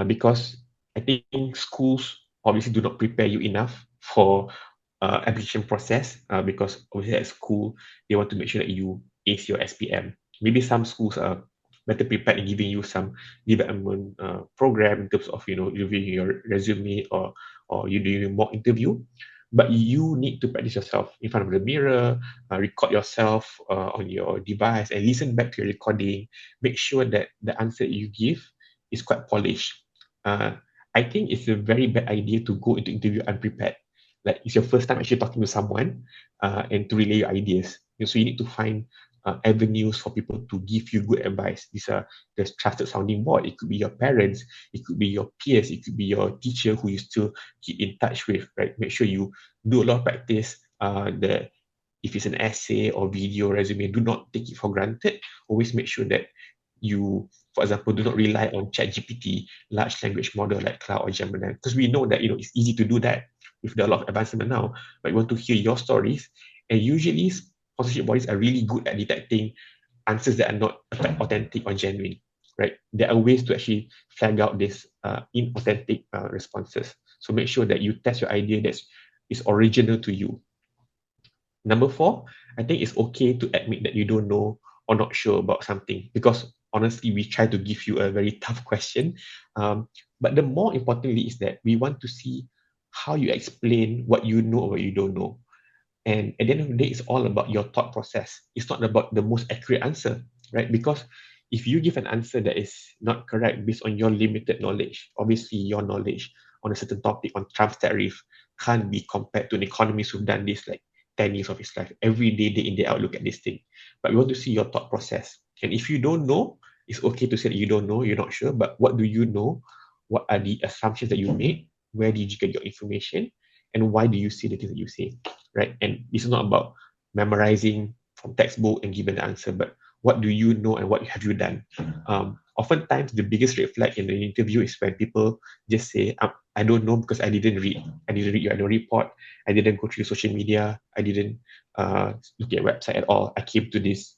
because I think schools obviously do not prepare you enough for application process, because obviously at school they want to make sure that you ace your SPM. Maybe some schools are better prepared in giving you some development program in terms of reviewing your resume or you doing a mock interview. But you need to practice yourself in front of the mirror, record yourself on your device and listen back to your recording. Make sure that the answer you give is quite polished. I think it's a very bad idea to go into interview unprepared. Like it's your first time actually talking to someone and to relay your ideas. So you need to find avenues for people to give you good advice. These are the trusted sounding board. It could be your parents, it could be your peers, it could be your teacher who you still keep in touch with, right? Make sure you do a lot of practice. If it's an essay or video resume, do not take it for granted. Always make sure that you, for example, do not rely on ChatGPT, large language model like Cloud or Gemini, because we know that it's easy to do that with a lot of advancement now. But we want to hear your stories, and usually sponsorship bodies are really good at detecting answers that are not authentic or genuine, right? There are ways to actually flag out these inauthentic responses. So make sure that you test your idea that is original to you. Number 4, I think it's okay to admit that you don't know or not sure about something, because honestly, we try to give you a very tough question. But the more importantly is that we want to see how you explain what you know or what you don't know. And at the end of the day, it's all about your thought process. It's not about the most accurate answer, right? Because if you give an answer that is not correct based on your limited knowledge, obviously your knowledge on a certain topic, on Trump's tariff, can't be compared to an economist who've done this like 10 years of his life. Every day, day in, day out, look at this thing. But we want to see your thought process. And if you don't know, it's okay to say that you don't know, you're not sure, but what do you know? What are the assumptions that you made? Where did you get your information? And if you don't know, it's okay to say that you don't know, you're not sure, but what do you know? What are the assumptions that you made? Where did you get your information? And if you don't know, it's okay to say that you don't know, you're not sure, but what do you know? What are the assumptions that you made? Where did you get your information? and why do you say the things that you say, right? And this is not about memorizing from textbook and giving the answer, but what do you know and what have you done? Oftentimes, the biggest red flag in the interview is when people just say, I don't know because I didn't read. I didn't read your annual report. I didn't go through social media. I didn't look at your website at all. I came to this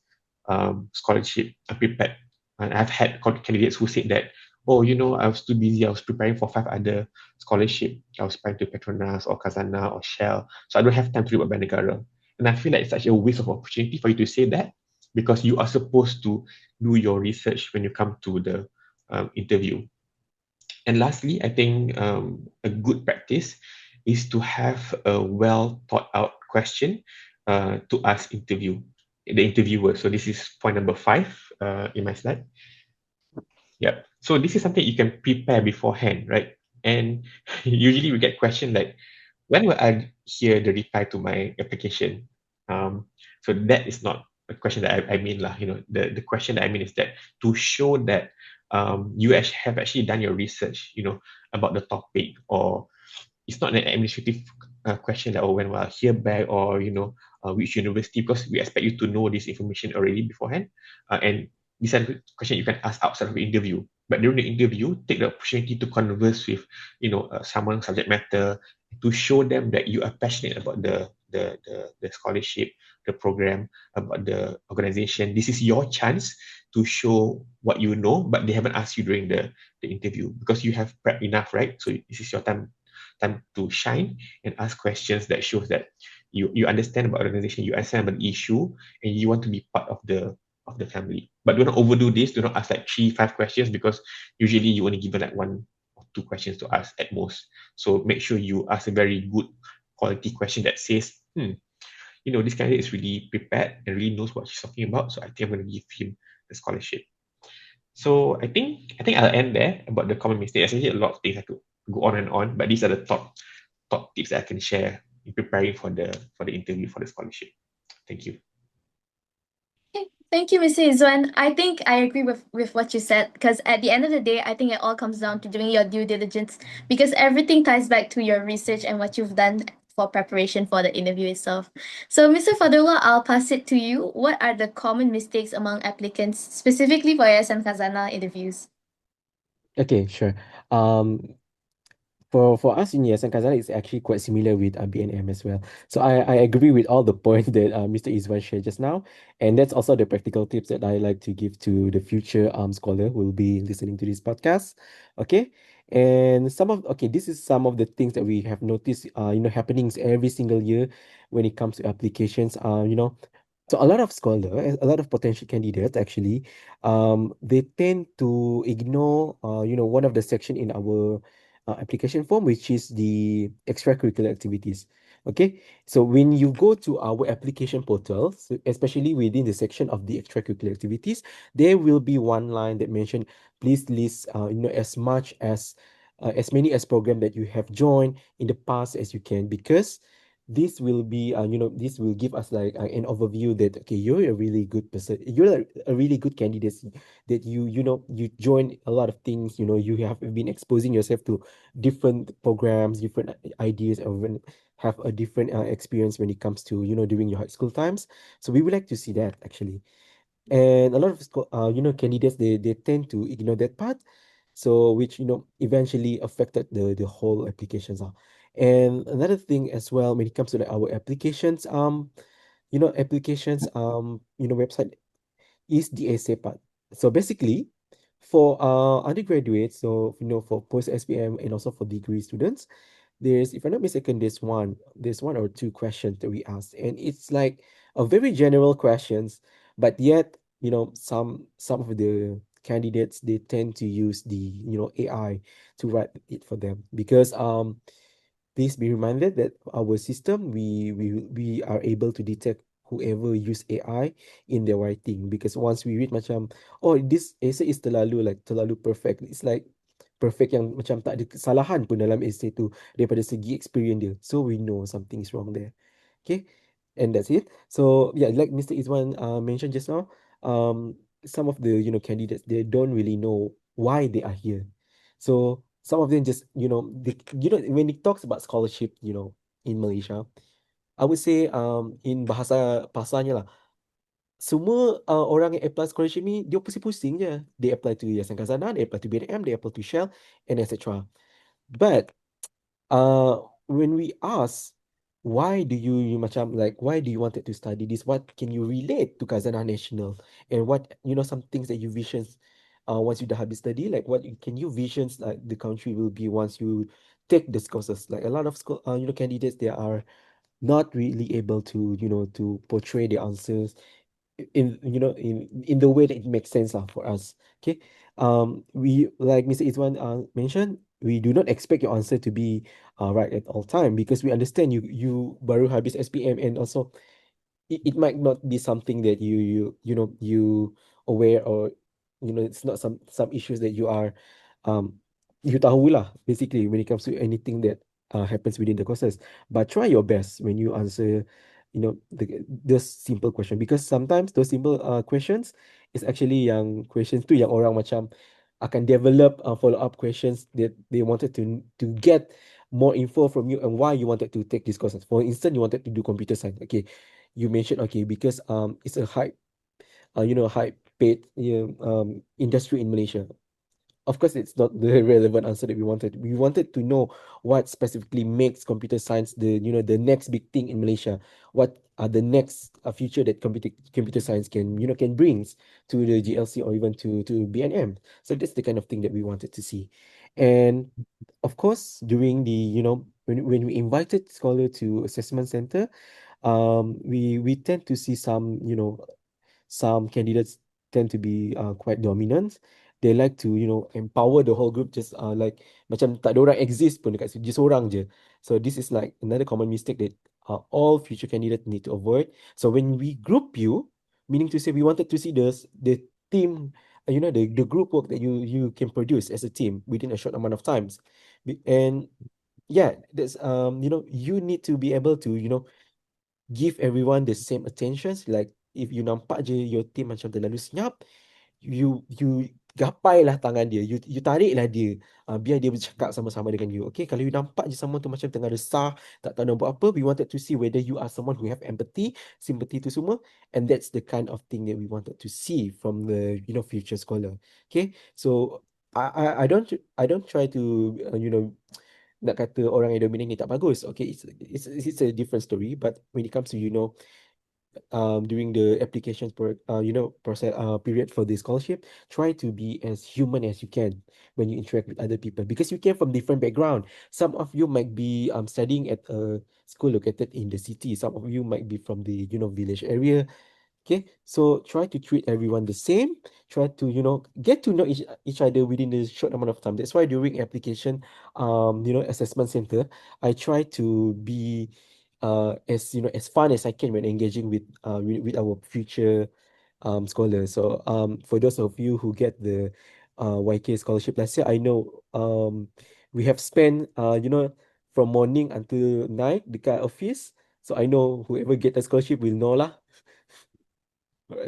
scholarship unprepared. And I've had candidates who said that, oh, I was too busy. I was preparing for 5 other scholarship. I was applying to Petronas or Khazanah or Shell. So I don't have time to read about Negara. And I feel like it's such a waste of opportunity for you to say that, because you are supposed to do your research when you come to the interview. And lastly, I think a good practice is to have a well thought out question to ask the interviewer. So this is point number 5 in my slide. Yeah. So this is something you can prepare beforehand, right? And usually we get questions like, when will I hear the reply to my application? So that is not a question that I mean lah. The question that I mean is that to show that you have actually done your research, about the topic, or it's not an administrative question that, oh, when will I hear back, or which university, because we expect you to know this information already beforehand, and these are the questions you can ask outside of the interview. But during the interview, take the opportunity to converse with someone subject matter, to show them that you are passionate about the scholarship, the program, about the organization. This is your chance to show what you know, but they haven't asked you during the interview, because you have prep enough, right? So this is your time to shine and ask questions that shows that you understand about organization, you understand about the issue, and you want to be part of the family. But do not overdo this. Do not ask like 3, 5 questions, because usually you only given like 1 or 2 questions to ask at most. So make sure you ask a very good quality question that says, this candidate is really prepared and really knows what she's talking about. So I think I'm going to give him the scholarship. So I think I'll end there about the common mistakes. Actually, a lot of things I could go on and on, but these are the top tips that I can share in preparing for the interview for the scholarship. Thank you. Okay, thank you, Mr. Izuan. I think I agree with what you said, because at the end of the day, I think it all comes down to doing your due diligence, because everything ties back to your research and what you've done for preparation for the interview itself. So, Mr. Fadhrullah, I'll pass it to you. What are the common mistakes among applicants, specifically for Yayasan Khazanah interviews? Okay, sure. Um, for us in Yayasan Khazanah, it's actually quite similar with BNM as well. So I agree with all the points that Mr. Izwan shared just now, and that's also the practical tips that I like to give to the future scholar who will be listening to this podcast. Okay, and this is some of the things that we have noticed, happenings every single year when it comes to applications. So a lot of a lot of potential candidates actually, they tend to ignore, one of the section in our application form, which is the extracurricular activities. Okay, so when you go to our application portal, so especially within the section of the extracurricular activities, there will be one line that mention, please list, as many as program that you have joined in the past as you can, because this will give us like an overview that, okay, you're a really good person, you're a really good candidate, that you join a lot of things, you have been exposing yourself to different programs, different ideas, or even have a different experience when it comes to during your high school times. So we would like to see that actually. And a lot of candidates, they tend to ignore that part, so which eventually affected the whole applications. And another thing as well, when it comes to our applications, website, is the essay part. So basically, for undergraduates, so for post SPM and also for degree students, if I'm not mistaken, there's one or two questions that we asked, and it's like a very general questions, but yet some of the candidates, they tend to use the AI to write it for them, because please be reminded that our system, we are able to detect whoever use AI in their writing, because once we read macam, oh, this essay is terlalu perfect, it's like perfect yang macam tak ada kesalahan pun dalam essay tu daripada segi experience dia, so we know something is wrong there. Okay, and that's it. So yeah, like Mr. Izwan mentioned just now, some of the candidates, they don't really know why they are here. So some of them just when it talks about scholarship, in Malaysia, I would say in bahasanya lah, semua orang yang apply scholarship ni dia pusing-pusing je. They apply to Yayasan Khazanah, they apply to BNM, they apply to Shell, and etc. But when we ask, why do you macam like, why do you wanted to study this? What can you relate to Khazanah National? And what, some things that you visions once you dah habis study, like can you visions like the country will be once you take this courses? Like a lot of school, candidates, they are not really able to, to portray the answers in the way that it makes sense lah for us. Okay. We, like Mr. Izuan mentioned, we do not expect your answer to be right at all time, because we understand you baru habis SPM, and also it might not be something that you aware, or it's not some issues that um you tahu lah, basically, when it comes to anything that happens within the courses. But try your best when you answer those simple question, because sometimes those simple questions is actually yang questions tu yang orang macam akan develop follow up questions that they wanted to get more info from you, and why you wanted to take these courses. For instance, you wanted to do computer science. Okay, you mentioned, okay, because it's a high paid industry in Malaysia. Of course, it's not the relevant answer that we wanted. We wanted to know what specifically makes computer science the next big thing in Malaysia. What are the next future that computer science can brings to the GLC, or even to BNM. So that's the kind of thing that we wanted to see. And of course, during the when we invited scholar to assessment center, we tend to see some candidates tend to be quite dominant. They like to empower the whole group, just like macam tak ada orang exist pun dekat situ, dia seorang je. So this is like another common mistake that all future candidates need to avoid. So when we group you, meaning to say we wanted to see the team, the group work that you can produce as a team within a short amount of times. And yeah, that's you need to be able to give everyone the same attentions. Like if you nampak je your team macam terlalu senyap, you gapai lah tangan dia, you tarik lah dia, biar dia bercakap sama-sama dengan you. Okay, kalau you nampak je someone tu macam tengah resah, tak tahu nak buat apa, we wanted to see whether you are someone who have empathy, sympathy tu semua. And that's the kind of thing that we wanted to see from the future scholar. Okay, so I don't try to nak kata orang yang dominate ni tak bagus. Okay, it's a different story. But when it comes to during the applications process period for the scholarship, try to be as human as you can when you interact with other people, because you came from different background. Some of you might be studying at a school located in the city. Some of you might be from the village area. Okay, so try to treat everyone the same. Try to get to know each other within a short amount of time. That's why during application assessment center, I try to be as as fun as I can when engaging with our future scholars. So for those of you who get the YK scholarship last year, I know we have spent from morning until night dekat office. So I know whoever get the scholarship will know lah.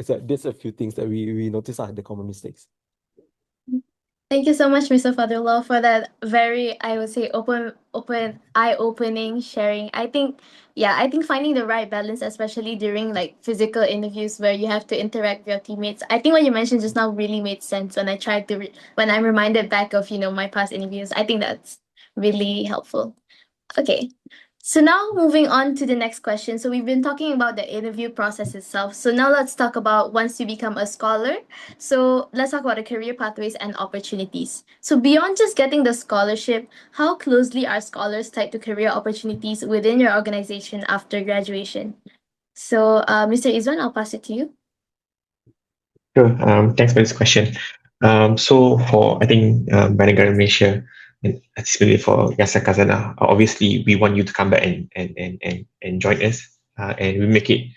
So there's a few things that we notice are the common mistakes. Thank you so much, Mr. Fadhrullah, for that very, I would say, eye-opening sharing. I think finding the right balance, especially during like physical interviews where you have to interact with your teammates. I think what you mentioned just now really made sense when I tried to, when I'm reminded back of, my past interviews. I think that's really helpful. Okay. So now moving on to the next question. So we've been talking about the interview process itself. So now let's talk about once you become a scholar. So let's talk about the career pathways and opportunities. So beyond just getting the scholarship, how closely are scholars tied to career opportunities within your organization after graduation? So Mr. Izuan, I'll pass it to you. Sure. Thanks for this question. So for I think by Negara Malaysia, and especially for Yayasan Khazanah, obviously we want you to come back and join us, and we make it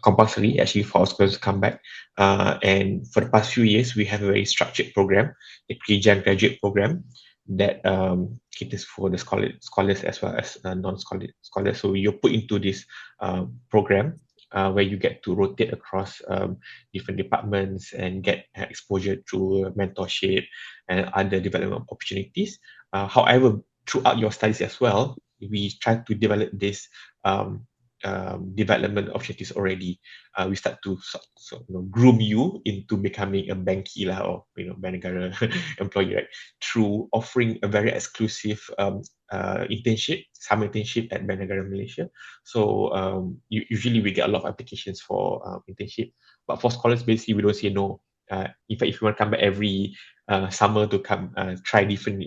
compulsory actually for our scholars to come back. And for the past few years, we have a very structured program, a pre-gen graduate program that caters for the scholars as well as non-scholars. So you're put into this program where you get to rotate across different departments and get exposure through mentorship and other development opportunities. However, throughout your studies as well, we try to develop this um, development opportunities already. We start to groom you into becoming a banky lah, or Banegara employee, right? Through offering a very exclusive internship, summer internship at Banegara Malaysia. So usually we get a lot of applications for internship, but for scholars, basically we don't say no. In fact, if you want to come back every summer to come try different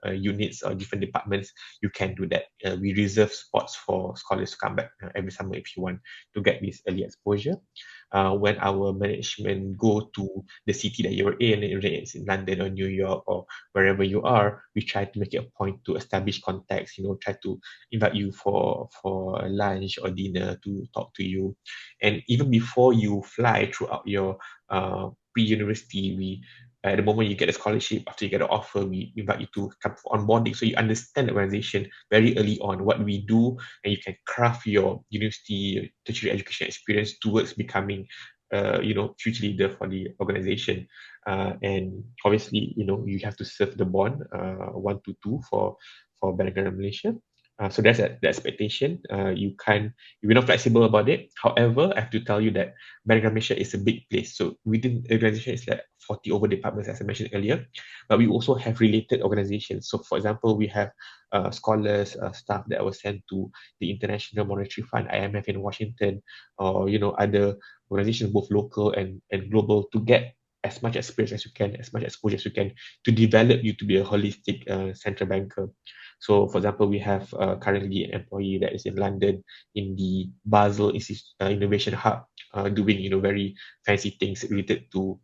units or different departments, you can do that. We reserve spots for scholars to come back every summer if you want to get this early exposure. When our management go to the city that you're in, whether it's in London or New York or wherever you are, we try to make it a point to establish contacts, try to invite you for lunch or dinner to talk to you. And even before you fly throughout your pre-university, we at the moment you get a scholarship, after you get an offer, we invite you to come for onboarding, so you understand the organization very early on, what we do, and you can craft your university tertiary education experience towards becoming future leader for the organization. And obviously, you have to serve the bond 1 to 2 for Banegara Malaysia. So that's the expectation. We're not flexible about it. However, I have to tell you that Banegara Malaysia is a big place. So within the organization, it's like 40 over departments, as I mentioned earlier. But we also have related organizations. So, for example, we have scholars, staff that were sent to the International Monetary Fund, IMF in Washington, or other organizations, both local and global, to get as much experience as you can, as much exposure as you can, to develop you to be a holistic central banker. So, for example, we have currently an employee that is in London in the Basel Innovation Hub, doing very fancy things related to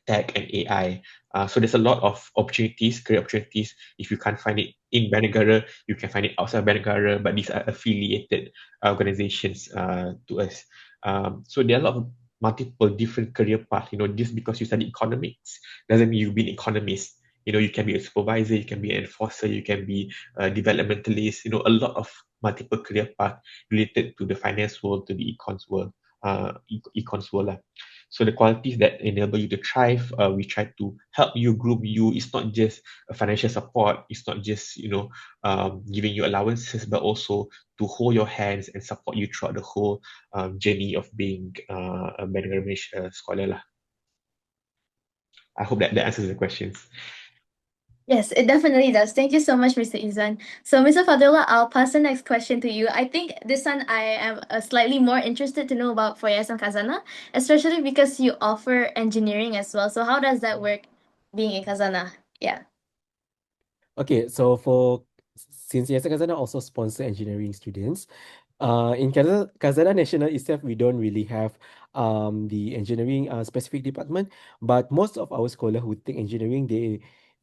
tech and AI. So there's a lot of opportunities, career opportunities. If you can't find it in Banegara, you can find it outside Banegara, but these are affiliated organizations to us. So there are a lot of multiple different career paths. Just because you study economics doesn't mean you've been economist. You can be a supervisor, you can be an enforcer, you can be a developmentalist. A lot of multiple career paths related to the finance world, to the econs world lah. So the qualities that enable you to thrive, we try to help you, groom you. It's not just a financial support. It's not just giving you allowances, but also to hold your hands and support you throughout the whole journey of being a Bangladesh scholar lah. I hope that answers the questions. Yes, it definitely does. Thank you so much, Mr. Izan. So, Mr. Fadhrullah, I'll pass the next question to you. I think this one I am slightly more interested to know about for Yayasan Khazanah, especially because you offer engineering as well. So, how does that work being in Khazanah? Yeah. Okay, so since Yayasan Khazanah also sponsor engineering students, in Khazanah National itself, we don't really have the engineering specific department, but most of our scholars who take engineering,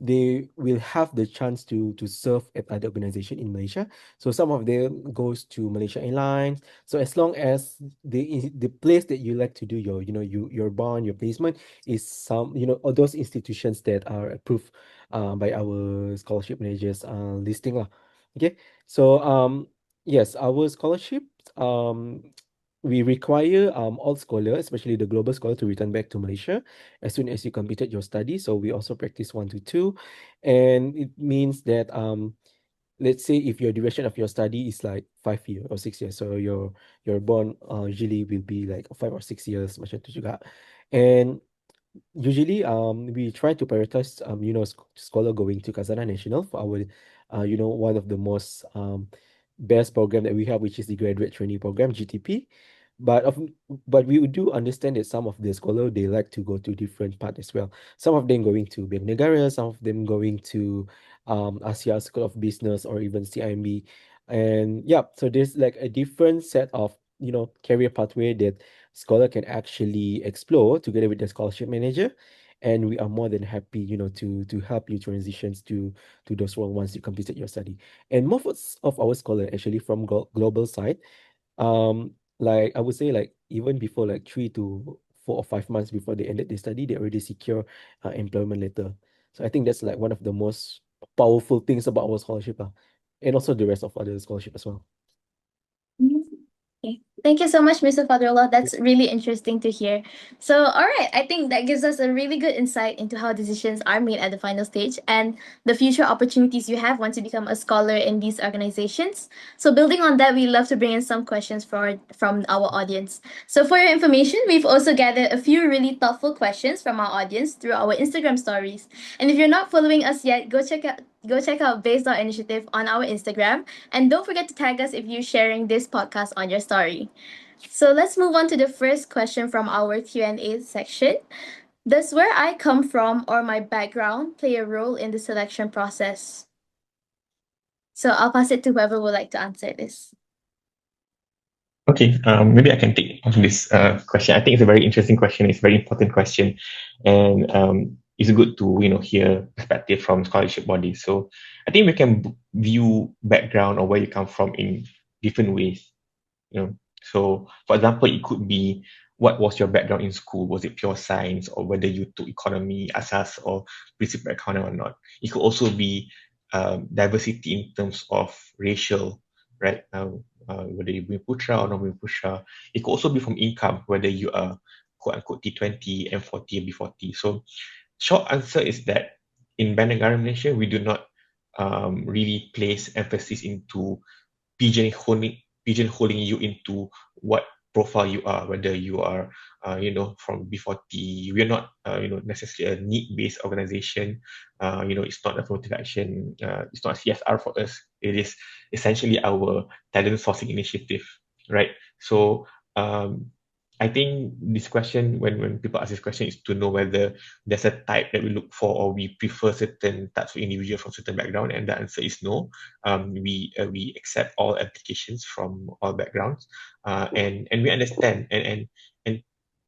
they will have the chance to serve at other organization in Malaysia. So some of them goes to Malaysia Airlines. So as long as the place that you like to do your bond, your placement is some all those institutions that are approved by our scholarship managers listing lah. Okay, so yes, our scholarship we require all scholars, especially the global scholar, to return back to Malaysia as soon as you completed your study. So we also practice 1 to 2, and it means that let's say if your duration of your study is like 5 years or 6 years, so your bond usually will be like 5 or 6 years macam tu juga. And usually we try to prioritize scholar going to Khazanah National for our one of the most best program that we have, which is the graduate trainee program, GTP. But of but we do understand that some of the scholar, they like to go to different part as well. Some of them going to Negara, some of them going to Asia School of Business or even CIMB. And yeah, so there's like a different set of career pathway that scholar can actually explore together with the scholarship manager. And we are more than happy to help you transitions to those role once you completed your study. And most of our scholar actually from global side, like I would say, like even before like 3 to 4 or 5 months before they ended their study, they already secure employment letter. So I think that's like one of the most powerful things about our scholarship, and also the rest of other scholarship as well. Mm, okay. Thank you so much, Mr. Fadhrullah. That's really interesting to hear. So, all right, I think that gives us a really good insight into how decisions are made at the final stage and the future opportunities you have once you become a scholar in these organizations. So, building on that, we love to bring in some questions from our audience. So, for your information, we've also gathered a few really thoughtful questions from our audience through our Instagram stories. And if you're not following us yet, go check out Base Initiative on our Instagram, and don't forget to tag us if you're sharing this podcast on your story. So let's move on to the first question from our Q&A section. Does where I come from or my background play a role in the selection process? So I'll pass it to whoever would like to answer this. Okay, maybe I can take on this question. I think it's a very interesting question. It's a very important question, and it's good to hear perspective from scholarship bodies. So I think we can view background or where you come from in different ways. So for example, it could be what was your background in school? Was it pure science, or whether you took economy, asas, or principal accounting or not? It could also be diversity in terms of racial, right? Whether you be putra or non putra. It could also be from income, whether you are quote unquote T20, M40, B40. So short answer is that in Negara Malaysia, we do not really place emphasis into pigeonholing you into what profile you are, whether you are from B40. We're not necessarily a need based organization. It's not affirmative action, it's not CSR for us. It is essentially our talent sourcing initiative, right? So I think this question, when people ask this question, is to know whether there's a type that we look for, or we prefer certain types of individual from certain background, and the answer is no. We accept all applications from all backgrounds, and we understand, and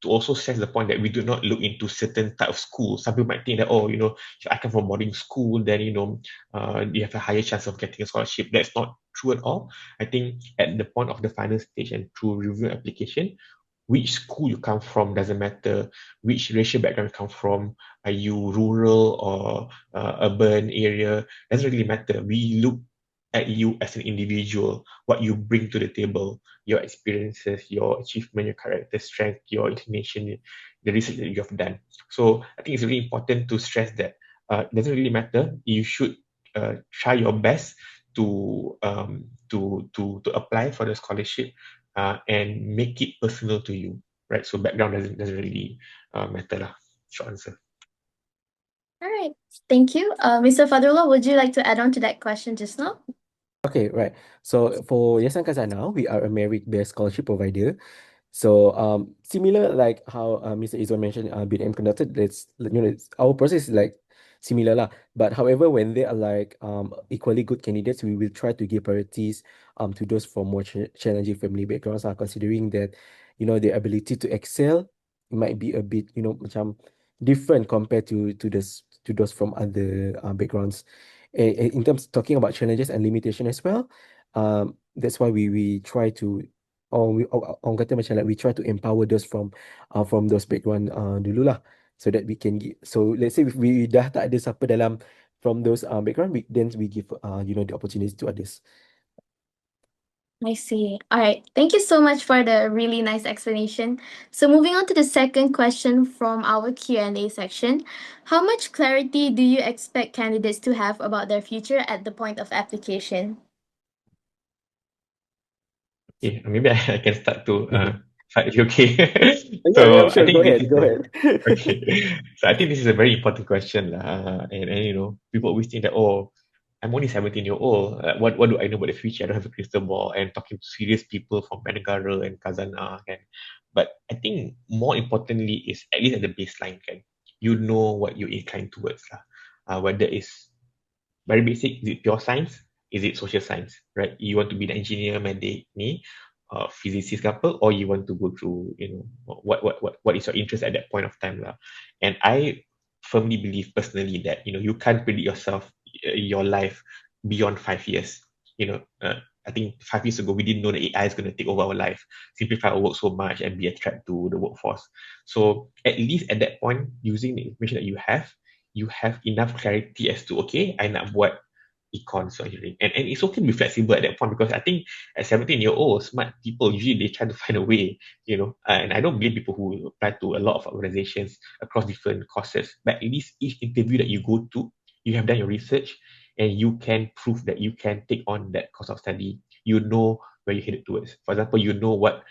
to also stress the point that we do not look into certain type of school. Some people might think that, if I come from boarding school, then you have a higher chance of getting a scholarship. That's not true at all. I think at the point of the final stage and through review application, which school you come from doesn't matter, which racial background you come from, are you rural or urban area, doesn't really matter. We look at you as an individual, what you bring to the table, your experiences, your achievement, your character strength, your inclination, the research that you have done. So I think it's really important to stress that it doesn't really matter. You should try your best to apply for the scholarship, and make it personal to you, right? So background doesn't really matter lah. Short answer. All right. Thank you. Mr. Fadhrullah, would you like to add on to that question just now? Okay, right. So for Yayasan Khazanah, we are a merit-based scholarship provider. So similar like how Mr. Izuan mentioned, BDM conducted. Our process is like similar lah. But however, when they are like equally good candidates, we will try to give priorities to those from more challenging family backgrounds. Considering that their ability to excel might be a bit macam different compared to those from other backgrounds. In terms talking about challenges and limitation as well, that's why we try to orang kata macam like we try to empower those from those background dululah, so that we can so let's say if we dah tak ada siapa dalam from those background, then we give the opportunities to others. I see. All right. Thank you so much for the really nice explanation. So moving on to the second question from our Q&A section. How much clarity do you expect candidates to have about their future at the point of application? Okay, maybe I can start to start if you're okay. Yeah, So I sure. think Go this ahead. is Go ahead. okay. So I think this is a very important question, and people always think that, I'm only 17 years old. What do I know about the future? I don't have a crystal ball. And talking to serious people from Negara and Khazanah, but I think more importantly is at least at the baseline, you know what you're inclined towards lah. Whether it's very basic, is it pure science? Is it social science? Right? You want to be an engineer, medic, physicist ke apa, or you want to go through, what is your interest at that point of time lah. And I firmly believe personally that you can't predict yourself, your life beyond 5 years. I think 5 years ago we didn't know that AI is going to take over our life, simplify our work so much, and be a threat to the workforce. So at least at that point, using the information that you have enough clarity as to, okay, I nak buat econs or engineering. And it's okay to be flexible at that point, because I think at 17-year-old, smart people usually they try to find a way, and I don't blame people who apply to a lot of organizations across different courses, but at least each interview that you go to, you have done your research and you can prove that you can take on that course of study. You know where you're headed towards. For example, you know what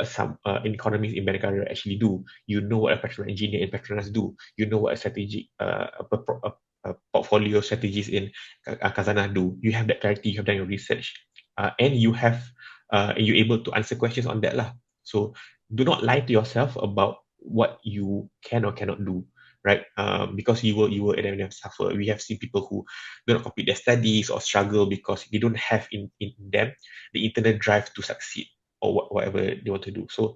some economists in Negara actually do. You know what a petroleum engineer in Petronas do. You know what a strategic portfolio strategies in Khazanah do. You have that clarity. You have done your research, and you're able to answer questions on that lah. So do not lie to yourself about what you can or cannot do, right? Because you will and then suffer. We have seen people who do not complete their studies or struggle because they don't have in them the internal drive to succeed, or whatever they want to do. So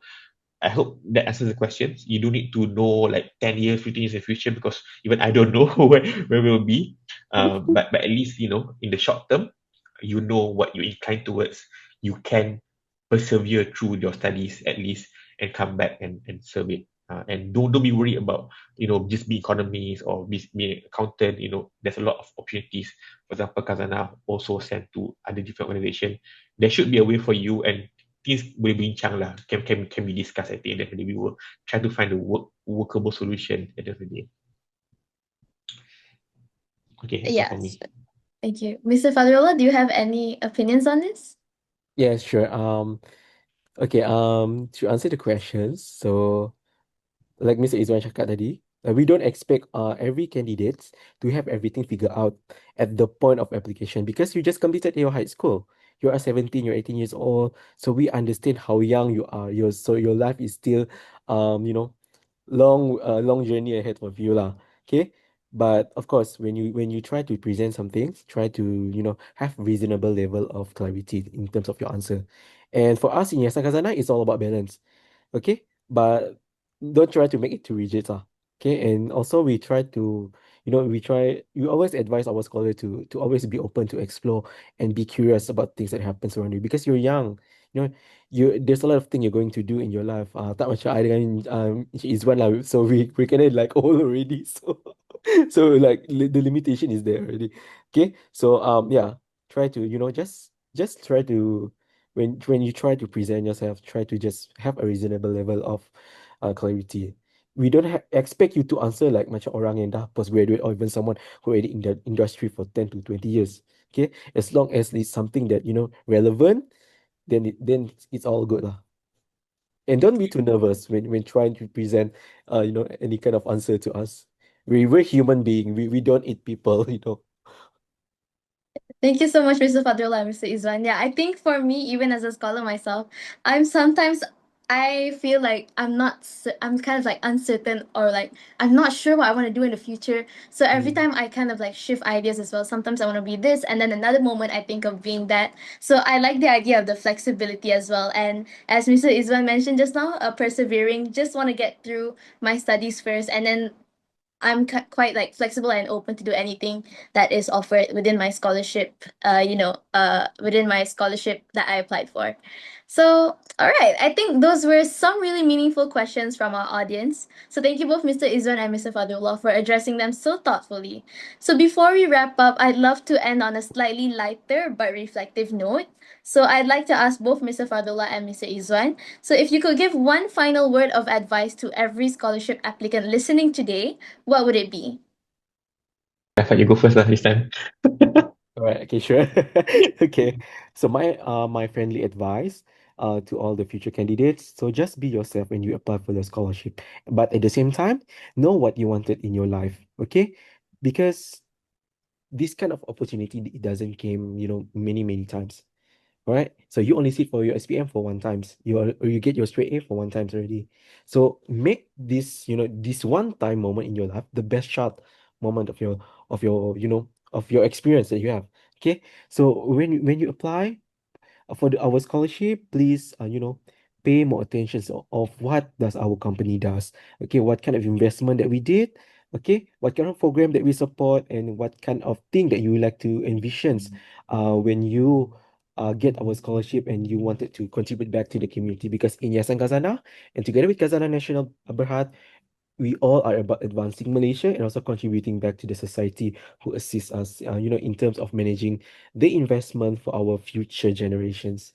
I hope that answers the questions. You don't need to know like 10 years, 15 years in the future, because even I don't know where we'll be. But at least, in the short term, you know what you're inclined towards. You can persevere through your studies at least and come back and serve it. And don't be worried about, just being economist or being accountant. There's a lot of opportunities. For example, Khazanah also sent to other different organizations. There should be a way for you, and things boleh bincang lah, can be discussed at the end of the day. We will try to find a workable solution at the end of the day. Okay, that's all for Yes. me. Thank you. Mr. Fadhrullah, do you have any opinions on this? Yeah, sure. Okay, to answer the questions, so like Mr. Izuan cakap tadi, we don't expect every candidate to have everything figured out at the point of application, because you just completed your high school. You are 17, you're 18 years old, so we understand how young you are. Your life is still long journey ahead of you lah. Okay. But of course, when you try to present some things, try to have reasonable level of clarity in terms of your answer. And for us in Yayasan Khazanah, it's all about balance. Okay, but don't try to make it too rigid lah. Okay, and also we always advise our scholar to always be open to explore and be curious about things that happens around you, because you're young. You know, there's a lot of things you're going to do in your life. Tak macam I dengan Encik Izwan lah. So we kind of like old already. So so like the limitation is there already. Okay, so yeah, try to just try to when you try to present yourself, try to just have a reasonable level of clarity. We don't expect you to answer like macam orang yang dah postgraduate, or even someone who already in the industry for 10 to 20 years. Okay, as long as it's something that relevant, then it's all good lah. And don't be too nervous when trying to present any kind of answer to us. We're human being. We don't eat people, you know. Thank you so much, Mr. Fadrullah and Mr. Izwan. Yeah, I think for me, even as a scholar myself, I feel like I'm kind of like uncertain, or like I'm not sure what I want to do in the future. So every Mm. time I kind of like shift ideas as well. Sometimes I want to be this, and then another moment I think of being that. So I like the idea of the flexibility as well. And as Mr. Izwan mentioned just now, persevering, just want to get through my studies first, and then I'm quite like flexible and open to do anything that is offered within my scholarship, within my scholarship that I applied for. So, all right, I think those were some really meaningful questions from our audience. So, thank you both, Mr. Izwan and Mr. Fadullah, for addressing them so thoughtfully. So, before we wrap up, I'd love to end on a slightly lighter but reflective note. So, I'd like to ask both Mr. Fadullah and Mr. Izwan, so if you could give one final word of advice to every scholarship applicant listening today, what would it be? I thought you go first lah this time. All right, okay, sure. Okay. So my friendly advice to all the future candidates, so just be yourself when you apply for the scholarship. But at the same time, know what you wanted in your life, okay? Because this kind of opportunity, it doesn't came, many, many times. Right? So you only sit for your SPM for one times. You get your straight A for one times already. So make this, this one time moment in your life the best shot moment of your experience that you have. Okay. So when you apply for our scholarship, please pay more attention of what does our company does. Okay, what kind of investment that we did. Okay, what kind of program that we support, and what kind of thing that you would like to envisions when you get our scholarship and you wanted to contribute back to the community. Because in Yayasan Khazanah and together with Khazanah National Berhad, we all are about advancing Malaysia and also contributing back to the society who assists us, in terms of managing the investment for our future generations.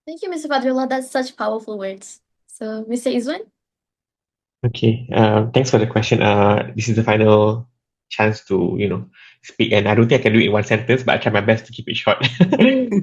Thank you, Mr. Fadhrullah. That's such powerful words. So, Mr. Izuan? Okay, thanks for the question. This is the final chance to, speak, and I don't think I can do it in one sentence, but I try my best to keep it short.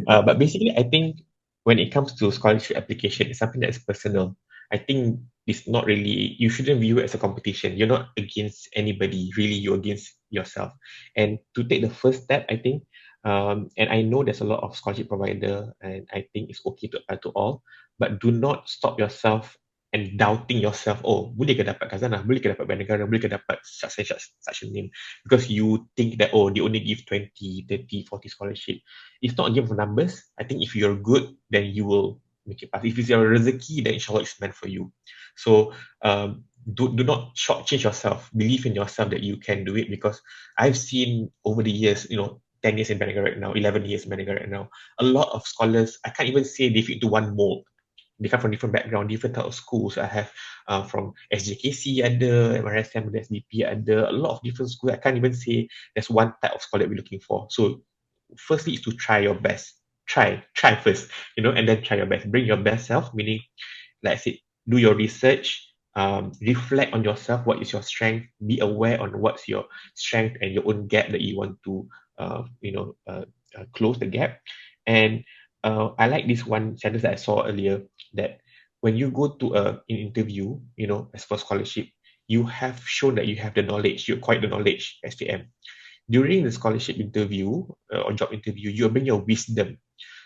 But basically, I think when it comes to scholarship application, it's something that's personal. I think it's not really, you shouldn't view it as a competition. You're not against anybody, really, you're against yourself. And to take the first step, I think, and I know there's a lot of scholarship provider, and I think it's okay to apply to all, but do not stop yourself and doubting yourself, oh, boleh ke dapat Khazanah, boleh ke dapat Negara, boleh ke dapat such a name, because you think that, oh, they only give 20, 30, 40 scholarship. It's not a game of numbers. I think if you're good, then you will make it pass. If it's your rezeki, then inshallah it's meant for you. So do not shortchange yourself. Believe in yourself that you can do it, because I've seen over the years, 10 years in Negara right now, 11 years in Negara right now, a lot of scholars, I can't even say they fit into one mold. They come from different background, different type of schools. I have from SJKC ada, MRSM ada, SDP ada, a lot of different schools. I can't even say there's one type of scholar that we're looking for. So firstly is to try your best. Try first, and then try your best. Bring your best self, meaning, like I said, do your research, reflect on yourself, what is your strength, be aware on what's your strength and your own gap that you want to, close the gap. And I like this one sentence that I saw earlier, that when you go to an interview, as for scholarship, you have shown that you have the knowledge, you acquired the knowledge, STM. During the scholarship interview or job interview, you bring your wisdom.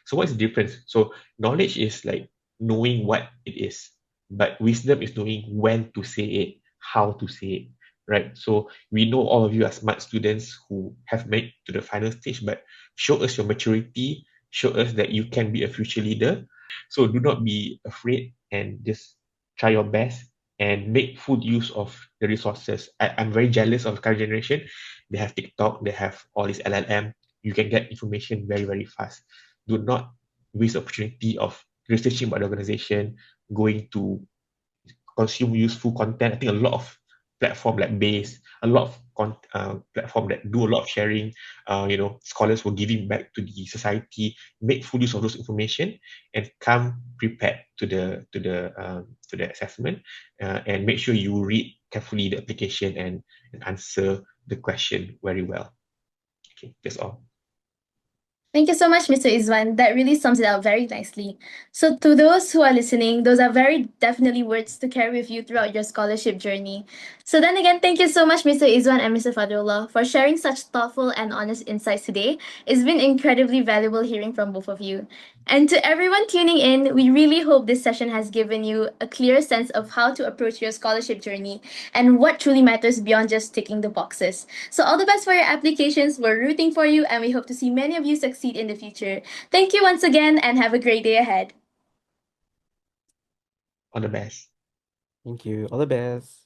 So what's the difference? So knowledge is like knowing what it is, but wisdom is knowing when to say it, how to say it, right? So we know all of you are smart students who have made to the final stage, but show us your maturity, show us that you can be a future leader. So do not be afraid and just try your best and make full use of the resources. I'm very jealous of the current generation. They have TikTok, they have all this LLM. You can get information very, very fast. Do not waste the opportunity of researching about the organization, going to consume useful content. I think a lot of platform like Base, a lot of platform that do a lot of sharing. Scholars were giving back to the society. Make full use of those information and come prepared to the assessment, and make sure you read carefully the application and answer the question very well. Okay, that's all. Thank you so much, Mr. Izuan. That really sums it up very nicely. So, to those who are listening, those are very definitely words to carry with you throughout your scholarship journey. So, then again, thank you so much, Mr. Izuan and Mr. Fadhrullah, for sharing such thoughtful and honest insights today. It's been incredibly valuable hearing from both of you. And to everyone tuning in, we really hope this session has given you a clear sense of how to approach your scholarship journey and what truly matters beyond just ticking the boxes. So, all the best for your applications. We're rooting for you, and we hope to see many of you succeed in the future. Thank you once again, and have a great day ahead. All the best. Thank you. All the best.